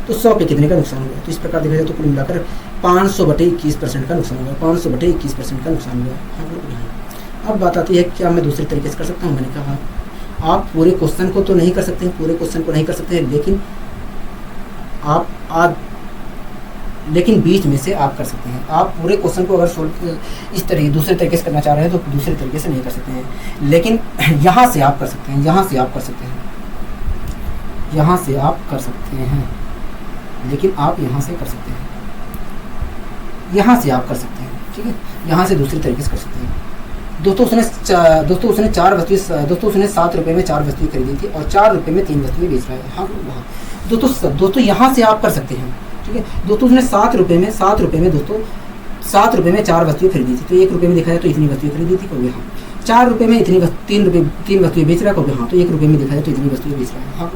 तो 100 पे कितने का नुकसान हुआ? तो इस प्रकार देखा जाए तो कुल मिलाकर 500/21% का नुकसान हुआ, 500/21% का नुकसान हुआ। अब बात आती है क्या मैं दूसरे तरीके से कर सकता हूँ? मैंने कहा आप पूरे क्वेश्चन को तो नहीं कर सकते हैं, लेकिन बीच में से आप कर सकते हैं। आप पूरे क्वेश्चन को अगर इस तरीके दूसरे तरीके से करना चाह रहे हैं तो दूसरे तरीके से नहीं कर सकते हैं, लेकिन यहाँ से आप कर सकते हैं, यहाँ से आप कर सकते हैं, लेकिन आप यहाँ से कर सकते हैं, यहाँ से आप कर सकते हैं। ठीक है, यहाँ से दूसरे तरीके से कर सकते हैं। दोस्तों उसने 7 रुपये में 4 वस्तुएं खरीदी थी और 4 रुपये में 3 वस्तुएं बेच रहा है। हाँ दोस्तों यहाँ से आप कर सकते हैं। ठीक है दोस्तों उसने 7 रुपये में 4 वस्तुएं खरीदी थी। तो 1 रुपये में देखा जाए तो इतनी वस्तुएं खरीदी थी। कहोगे हाँ। 4 रुपये में 3 वस्तुएं बेच रहा है। कहोगे हाँ। तो 1 रुपये में देखा जाए तो इतनी वस्तुएं बेच रहा है। हाँ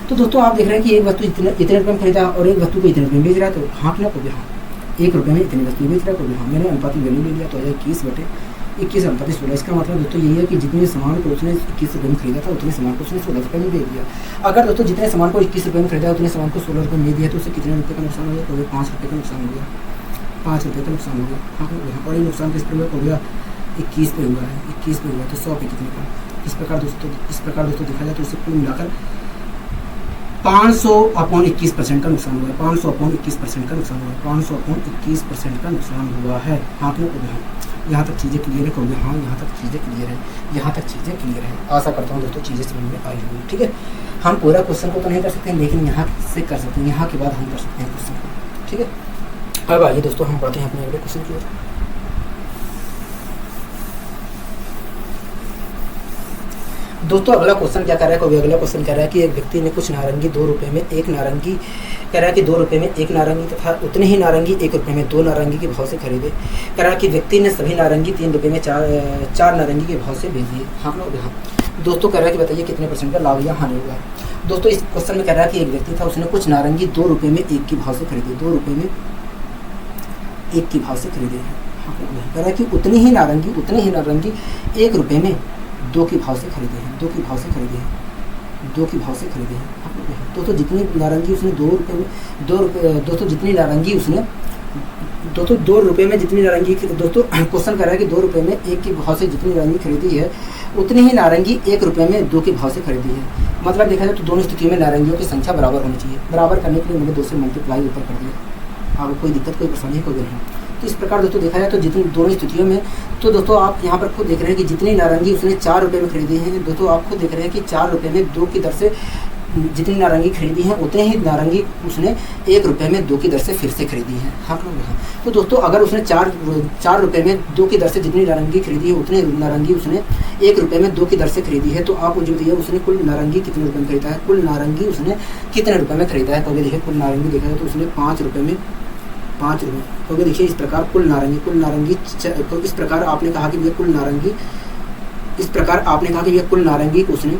तो दोस्तों आप देख रहे हैं कि एक वस्तु इतने रुपये में खरीदा और एक वस्तु को इतने रुपये में बेच रहा है। तो हाँ ना कहोगे हाँ। 1 रुपये में इतनी वस्तु बेच रहा है। कहोगे हाँ। मैंने अनुपाती वैल्यू ले लिया तो 21/21 इसका मतलब दोस्तों यही है कि जितने सामान को उसने 21 रुपये में खरीदा था उतने सामान को उसने 16 रुपये में दे दिया। अगर दोस्तों जितने सामान को 21 रुपये में खरीदा उतने सामान को 16 रुपये में दे दिया तो उससे कितने रुपये का नुकसान हो गया? तो 5 रुपये का नुकसान हो गया, 5 रुपये का नुकसान हो गया। हाँ और ये नुकसान किस पर हो गया? 21 पे हुआ है, 21 पे हुआ। तो 100 पे कितने का? इस प्रकार दोस्तों देखा जाए तो उससे कुल मिलाकर 500/21% का नुकसान हुआ है, 500/21% का नुकसान हुआ है, 500/21% का नुकसान हुआ है। हाँ तो यहाँ तक चीज़ें क्लियर है। कहोगे हाँ। यहाँ तक चीज़ें क्लियर है। आशा करता हूँ दोस्तों चीज़ें समझ में आई होंगी। ठीक है, हम पूरा क्वेश्चन को तो नहीं कर सकते हैं लेकिन यहाँ से कर सकते हैं, यहाँ के बाद हम कर सकते हैं क्वेश्चन को। ठीक है, अब आइए दोस्तों हम बढ़ते हैं अपने अगले क्वेश्चन की ओर। दोस्तों अगला क्वेश्चन क्या कर रहा है? अगला क्वेश्चन कह रहा है कि एक व्यक्ति ने कुछ नारंगी 2 रुपये में एक नारंगी, कह रहा है कि 2 रुपये में एक नारंगी तथा उतने ही नारंगी 1 रुपये में 2 नारंगी के भाव से खरीदे। कह रहा है कि व्यक्ति ने सभी नारंगी 3 रुपये में 4 नारंगी के भाव से बेच दिए। हाँ लोग यहाँ दोस्तों कह रहा है कि बताइए कितने % का लाभ या हानि हुआ। दोस्तों इस क्वेश्चन में कह रहा है कि एक व्यक्ति था, उसने कुछ नारंगी 2 रुपये में 1 के भाव से खरीदे, 2 रुपये में 1 के भाव से खरीदे। हाँ कह रहा है कि उतनी ही नारंगी 1 रुपये में 2 के भाव से खरीदे हैं, 2 के भाव से खरीदे हैं। दोस्तों जितनी नारंगी उसने 2 रुपये में दोस्तों जितनी नारंगी उसने दोस्तों 2 रुपये में जितनी नारंगी, दोस्तों क्वेश्चन कर रहा है कि 2 रुपये में 1 के भाव से जितनी नारंगी खरीदी है उतनी ही नारंगी 1 रुपये में 2 के भाव से खरीदी है। मतलब देखा जाए तो दोनों स्थितियों में नारंगियों की संख्या बराबर होनी चाहिए। बराबर करने के लिए मैंने 2 से मल्टीप्लाई ऊपर कर दिया। आपको कोई दिक्कत कोई परेशानी है कोई नहीं। तो इस प्रकार दोस्तों देखा जाए तो जितनी दोनों स्थितियों में, तो दोस्तों आप यहाँ पर खुद देख रहे हैं कि जितनी नारंगी उसने 4 रुपये में खरीदी है, दोस्तों आप खुद देख रहे हैं कि 4 रुपये में 2 की दर से जितनी नारंगी खरीदी है उतने ही नारंगी उसने 1 रुपये में 2 की दर से फिर से खरीदी है। हाँ तो दोस्तों अगर उसने 4 रुपये में 2 की दर से जितनी नारंगी खरीदी है उतने नारंगी उसने 1 रुपये में 2 की दर से खरीदी है, तो आप जो दिया उसने कुल नारंगी कितने रुपये में खरीदा है, कुल नारंगी उसने कितने रुपये में खरीदा है। तो अभी देखिए कुल नारंगी देखा जाए तो उसने 5 रुपये में 5 रुपये। तो अभी देखिए इस प्रकार कुल नारंगी तो इस प्रकार आपने कहा कि ये कुल नारंगी, इस प्रकार आपने कहा कि ये कुल नारंगी को उसने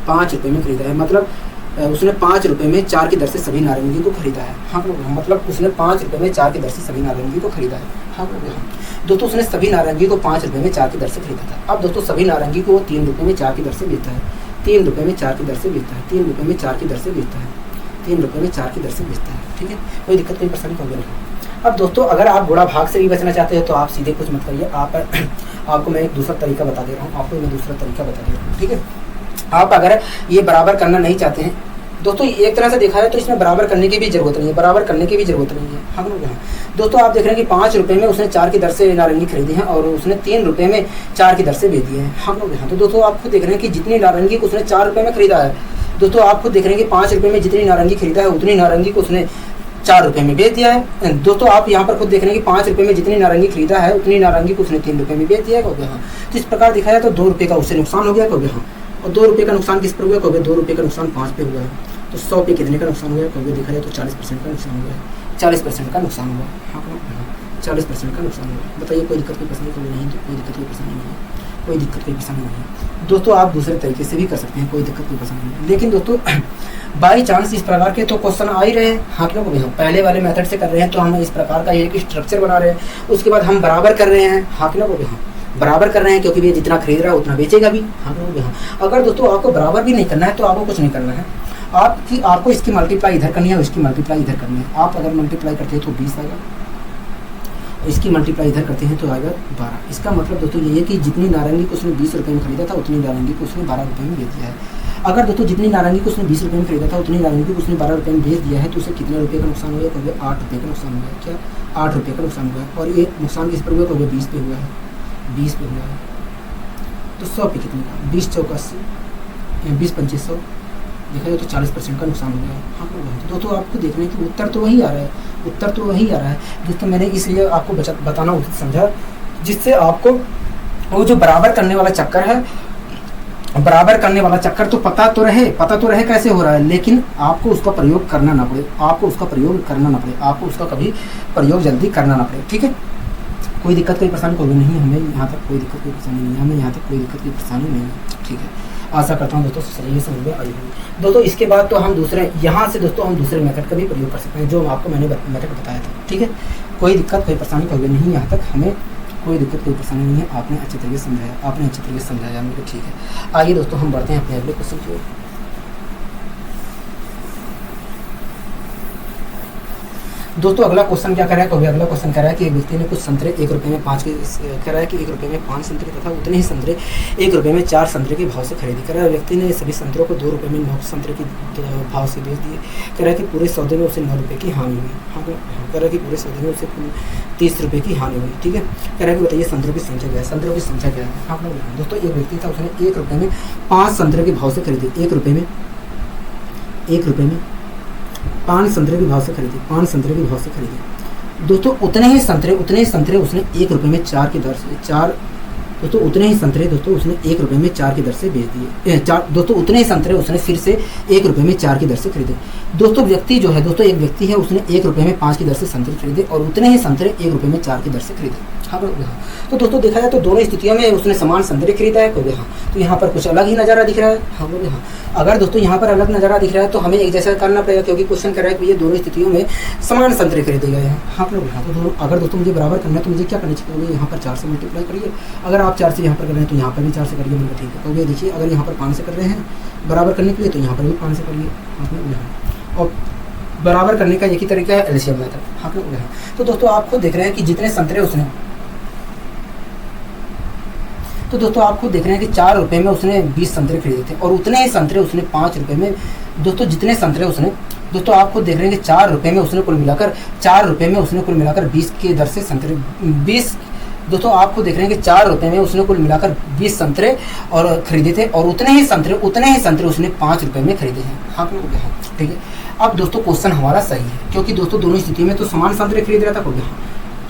5 रुपये में खरीदा है। मतलब उसने 5 रुपये में 4 की दर से सभी नारंगी को खरीदा है। हाँ मतलब उसने 5 रुपये में 4 की दर से सभी नारंगी को खरीदा है। हाँ दोस्तों उसने सभी नारंगी को 5 रुपये में 4 की दर से खरीदा था। अब दोस्तों सभी नारंगी को 3 रुपये में 4 की दर से बेचता है, 3 रुपये में 4 की दर से बेचता है, 3 रुपये में 4 की दर से बेचता है, 3 रुपये में 4 की दर से बेचता है। ठीक है, कोई दिक्कत कोई परेशानी होगी नहीं। अब दोस्तों अगर आप गुणा भाग से भी बचना चाहते हैं तो आप सीधे कुछ मत करिए, आपको मैं एक दूसरा तरीका बता दे रहा हूँ, आपको मैं दूसरा तरीका बता दे रहा हूँ। ठीक है, आप अगर ये बराबर करना नहीं चाहते हैं दोस्तों, एक तरह से देखा है तो इसमें बराबर करने की भी जरूरत नहीं है, बराबर करने की भी जरूरत नहीं है। हम लोग दोस्तों आप देख रहे हैं कि 5 रुपये में उसने 4 की दर से नारंगी खरीदी है और उसने 3 रुपये में 4 की दर से बेच दी है। हम लोग यहाँ तो दोस्तों आप खुद देख रहे हैं कि जितनी नारंगी को उसने 4 रुपये में खरीदा है, दोस्तों आप खुद देख रहे हैं कि 5 रुपये में जितनी नारंगी खरीदा है उतनी नारंगी को उसने 4 रुपये में बेच दिया है। दोस्तों आप यहाँ पर खुद देख रहे हैं कि 5 रुपये में जितनी नारंगी खरीदा है उतनी नारंगी को उसने 3 रुपये में बेच दिया है। कहोगे हाँ, तो इस प्रकार दिखाया तो 2 रुपये का उससे नुकसान हो गया। कहोगे हाँ, और 2 रुपये का नुकसान किस पर हुआ? कहोगे 2 रुपये का नुकसान 5 पे हुआ है। तो 100 पे कितने का नुकसान हुआ? कहोगे देखा जाए तो 40% का नुकसान हुआ है, 40% का नुकसान हुआ। हाँ 40% का नुकसान हुआ। बताइए कोई दिक्कत कोई परेशानी कोई नहीं, तो कोई दिक्कत कोई परेशानी नहीं है, कोई दिक्कत कोई परेशानी नहीं है। दोस्तों आप दूसरे तरीके से भी कर सकते हैं, कोई दिक्कत कोई परेशानी नहीं है। लेकिन दोस्तों बाई चांस इस प्रकार के तो क्वेश्चन आ ही रहे हैं। हाँ क्यों हम पहले वाले मेथड से कर रहे हैं तो हम इस प्रकार का एक स्ट्रक्चर बना रहे हैं, उसके बाद हम बराबर कर रहे हैं। हाँ क्यों हम बराबर कर रहे हैं क्योंकि ये जितना खरीद रहा है उतना बेचेगा भी। हाँ हाँ, अगर दोस्तों आपको बराबर भी नहीं करना है तो आपको कुछ नहीं करना है, आपको इसकी मल्टीप्लाई इधर करनी है और इसकी मल्टीप्लाई इधर करनी है। आप अगर मल्टीप्लाई करते हैं तो 20 आएगा, इसकी मल्टीप्लाई इधर करते हैं तो आएगा 12। इसका मतलब दोस्तों ये है कि जितनी नारंगी को उसने 20 रुपये में खरीदा था उतनी नारंगी को उसने 12 रुपये में बेच दिया है। अगर दोस्तों जितनी नारंगी को उसने 20 रुपये में खरीदा था उतनी नारंगी को उसने 12 रुपये में बेच दिया है, तो उसे कितने रुपये का नुकसान हुआ? कहोगे 8 रुपये का नुकसान हुआ है। क्या 8 रुपये का नुकसान हुआ है? और ये नुकसान किस पर हुआ? कहोगे 20 पे हुआ है, 20 पे हुआ है। तो 100 पे कितने का? 20 चौका 80, 20 25 100, देखा जाए तो 40% का नुकसान हो गया है। हाँ तो दोस्तों आपको देख रहे हैं कि उत्तर तो वही आ रहा है, उत्तर तो वही आ रहा है दोस्तों। मैंने इसलिए आपको बताना उचित समझा, जिससे आपको वो जो बराबर करने वाला चक्कर है, बराबर करने वाला चक्कर तो पता तो रहे कैसे हो रहा है, लेकिन आपको उसका प्रयोग करना ना पड़े, आपको उसका प्रयोग करना ना पड़े, आपको उसका कभी प्रयोग जल्दी करना ना पड़े। ठीक है, कोई दिक्कत कोई परेशानी कोई नहीं, हमें यहाँ तक कोई दिक्कत कोई परेशानी नहीं है, हमें यहाँ तक कोई दिक्कत कोई परेशानी नहीं है। ठीक है, आशा करता हूँ दोस्तों ये समझ में आई होगी। दोस्तों इसके बाद तो हम दूसरे यहाँ से दोस्तों हम दूसरे मेथड का भी प्रयोग कर सकते हैं जो आपको मैंने मेथड बताया था। ठीक है, कोई दिक्कत कोई परेशानी कोई नहीं, यहाँ तक हमें कोई दिक्कत कोई परेशानी नहीं है। आपने अच्छे तरीके से समझाया, आपने अच्छे तरीके से समझाया मुझे। ठीक है, आइए दोस्तों हम बढ़ते हैं अपने अगले क्वेश्चन की ओर। दोस्तों अगला क्वेश्चन क्या कर रहा है? कभी अगला क्वेश्चन कह रहा है कि एक व्यक्ति ने कुछ संतरे 1 रुपये में 5 के कह रहा है कि 1 रुपये में 5 संतरे तथा उतने ही संतरे 1 रुपये में 4 संतरे के भाव से खरीदी। कह रहा है व्यक्ति ने सभी संतरों को 2 रुपये में 9 संतरे के भाव से बेच दिए। कह रहा है कि पूरे सौदे में उसे 9 रुपये की हानि हुई। हाँ कह रहा है कि पूरे सौदे में उसे 30 रुपये की हानि हुई। ठीक है, कह रहा है कि बताइए संतरों की संख्या क्या है? संतरों की संख्या क्या है? हाँ दोस्तों एक व्यक्ति था, उसने 1 रुपये में 5 संतरे के भाव से खरीदी। 1 रुपये में 5 संतरे के भाव से खरीदी, 5 संतरे के भाव से खरीदी। दोस्तों उतने ही संतरे उसने 1 रुपये में 4 की दर से दोस्तों उतने ही संतरे दोस्तों उसने 1 रुपये में 4 की दर से बेच दिए। दोस्तों उतने ही संतरे उसने फिर से 1 रुपये में 4 की दर से खरीदे। दोस्तों व्यक्ति जो है दोस्तों एक व्यक्ति है, उसने 1 रुपये में 5 की दर से संतरे खरीदे और उतने ही संतरे 1 रुपये में 4 की दर से खरीदे। हाँ तो दोस्तों देखा जाए तो दोनों स्थितियों में उसने समान संतरे खरीदा है। कहोगे हाँ, तो यहाँ पर कुछ अलग ही नज़ारा दिख रहा है। हाँ बोले हाँ, अगर दोस्तों यहाँ पर अलग नज़ारा दिख रहा है तो हमें एक जैसा करना पड़ेगा, क्योंकि क्वेश्चन कर रहा है कि ये दोनों स्थितियों में समान संतरे खरीदे गए हैं। हाँ लोग हाँ, तो अगर दोस्तों मुझे बराबर करना है तो मुझे क्या करना चाहिए? यहाँ पर 4 से मल्टीप्लाई करिए। अगर आप 4 से यहाँ पर कर रहे हैं तो यहाँ पर भी 4 से करिए। मतलब ठीक है, तो ये देखिए अगर यहाँ पर 5 से कर रहे हैं बराबर करने के लिए तो यहाँ पर भी 5 से करिए। हाँ और बराबर करने का एक ही तरीका है, एलसीएम मेथड। हाँ तो दोस्तों आप खुद देख रहे हैं कि जितने संतरे उसने तो दोस्तों आप खुद देख रहे हैं कि 4 रुपये में उसने 20 संतरे खरीदे थे और उतने ही संतरे उसने 5 रुपये में, दोस्तों जितने संतरे उसने, दोस्तों आप खुद देख रहे हैं कि 4 रुपये में उसने कुल मिलाकर 4 रुपये में उसने कुल मिलाकर 20 की दर से संतरे 20, दोस्तों आप खुद देख रहे हैं कि 4 रुपये में उसने कुल मिलाकर 20 संतरे और खरीदे थे और उतने ही संतरे उसने 5 रुपये में खरीदे हैं। हाँ ठीक है। अब दोस्तों क्वेश्चन हमारा सही है, क्योंकि दोस्तों दोनों स्थिति में तो समान संतरे खरीद रहा था कोई, हाँ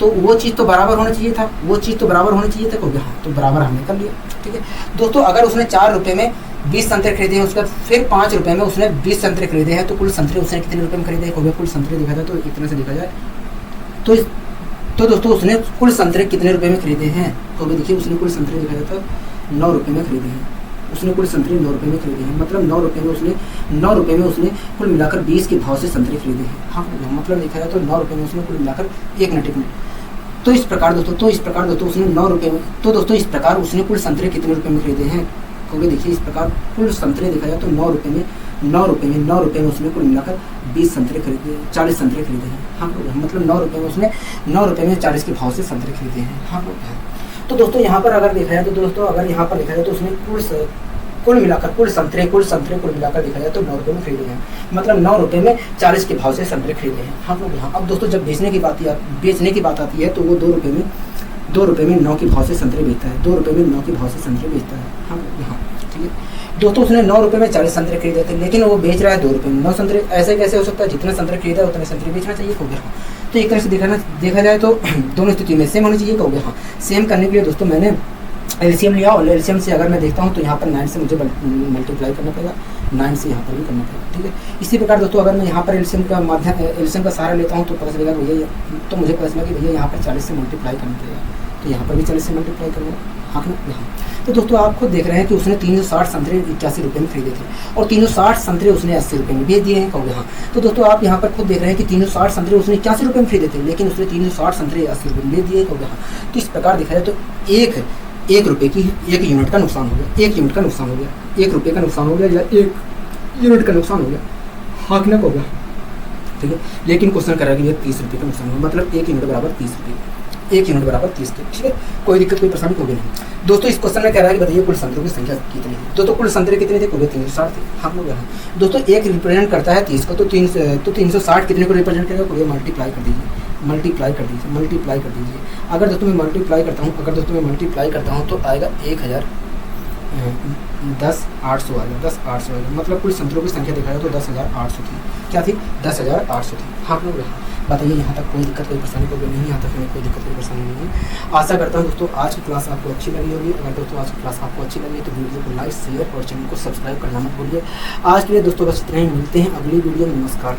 तो वो चीज़ तो बराबर होना चाहिए था, वो चीज़ तो बराबर होनी चाहिए था कोई, हाँ तो बराबर हमने कर लिया। ठीक है दोस्तों, अगर उसने 4 रुपये में 20 संतरे खरीदे हैं, उसके बाद फिर 5 रुपये में उसने 20 संतरे खरीदे हैं, तो कुल संतरे उसने कितने रुपये में खरीदे हैं कोई, कुल संतरे देखा जाए तो इतने से देखा जाए तो दोस्तों उसने कुल संतरे कितने रुपए में खरीदे हैं, तो भी देखिए उसने कुल संतरे देखा जाता है 9 रुपये में खरीदे हैं, उसने कुल संतरे 9 रुपये में खरीदे हैं, मतलब 9 रुपये में उसने कुल मिलाकर 20 के भाव से संतरे खरीदे हैं। हाँ मतलब देखा जाए तो 9 रुपये में उसने कुल मिलाकर एक मिनट तो इस प्रकार दोस्तों उसने 9 रुपये में, तो दोस्तों इस प्रकार उसने कुल संतरे कितने रुपये में खरीदे हैं, क्योंकि देखिए इस प्रकार कुल संतरे देखा जाए तो 9 रुपये में उसने कुल मिलाकर 20 संतरे खरीदे, 40 संतरे खरीदे हैं। हाँ मतलब 9 रुपये में उसने 9 रुपये में 40 के भाव से संतरे खरीदे हैं। हाँ तो दोस्तों यहाँ पर अगर देखा जाए तो दोस्तों अगर यहाँ पर देखा जाए तो उसने कुल मिलाकर कुल संतरे कुल मिलाकर देखा जाए तो 9 रुपये में खरीदे हैं, मतलब 9 रुपये में 40 के भाव से संतरे खरीदे हैं। हाँ लोग यहाँ अब दोस्तों जब बेचने की बात आती है तो वो 2 रुपये में 9 के भाव से संतरे बेचता है, 2 रुपये में 9 के भाव से संतरे बेचता है। हाँ यहाँ ठीक है दोस्तों उसने 9 रुपये में 40 संतरे खरीदे थे, लेकिन वो बेच रहा है 2 रुपये में 9 संतरे। ऐसे कैसे हो सकता है, जितने संतरे खरीदा उतने संतरे बेचना चाहिए हो गया। तो एक तरह से देखा जाए तो दोनों स्थिति में सेम होनी चाहिए हो गया। हाँ सेम करने के लिए दोस्तों मैंने एलसीएम लिया और एलसीएम से अगर मैं देखता हूँ तो यहाँ पर 9 से मुझे मल्टीप्लाई करना पड़ेगा, 9 से यहाँ पर भी करना पड़ेगा। ठीक है इसी प्रकार दोस्तों अगर मैं यहाँ पर एलसीएम का सहारा लेता हूँ तो पता चलेगा भैया, तो मुझे पता चला कि भैया यहाँ पर 40 से मल्टीप्लाई करना पड़ेगा, तो यहाँ पर भी 40 से मल्टीप्लाई करूँगा। हाँ यहाँ तो दोस्तों आप खुद देख रहे हैं कि उसने 360 संतरे 81 रुपये में खरीदे थे और 360 संतरे उसने 80 रुपये में बेच दिए हैं कहोगे। हाँ तो दोस्तों आप यहाँ पर खुद देख रहे हैं कि 360 संतरे उसने 81 रुपये में खरीदे थे, लेकिन उसने 360 संतरे 80 रुपये में बेच दिए कहोगे। हाँ तो इस प्रकार देखा जाए तो एक रुपये की 1 यूनिट का नुकसान हो गया, 1 यूनिट का नुकसान हो गया, 1 रुपये का नुकसान हो गया या 1 यूनिट का नुकसान हो गया। हाँ कितना हो गया ठीक है, लेकिन क्वेश्चन कर रहा है कि ये 30 रुपये का नुकसान होगा, मतलब 1 यूनिट बराबर 30 रुपये, 1 यूनिट बराबर 30 के। ठीक है कोई दिक्कत कोई परेशानी होगी नहीं। दोस्तों इस क्वेश्चन में कह रहा है कि बताइए कुल संतरों की संख्या कितनी है। दोस्तों कुल संतरे कितने थे, कुल 360 थे। हम लोग यहाँ दोस्तों 1 रिप्रेजेंट करता है 30 को, तो 360 कितने को रिप्रेजेंट करेगा, कोई मल्टीप्लाई कर दीजिए। अगर दोस्तों मैं मल्टीप्लाई करता हूँ तो आएगा 10,800 आएगा, 10,800 आएगा, मतलब कुल संतरों की संख्या देखा जाए तो 10,800 थी। क्या थी, 10,800 थी। हाँ लोग बताइए यहाँ तक कोई दिक्कत कोई परेशानी कोई नहीं है, यहाँ तक हमें कोई दिक्कत कोई परेशानी नहीं है। आशा करता हूँ दोस्तों आज की क्लास आपको अच्छी लगी होगी। अगर दोस्तों आज की क्लास आपको अच्छी लगी तो वीडियो को लाइक शेयर और चैनल को सब्सक्राइब करना मत भूलिए। आज के लिए दोस्तों बस इतना ही, मिलते हैं अगली वीडियो में। नमस्कार।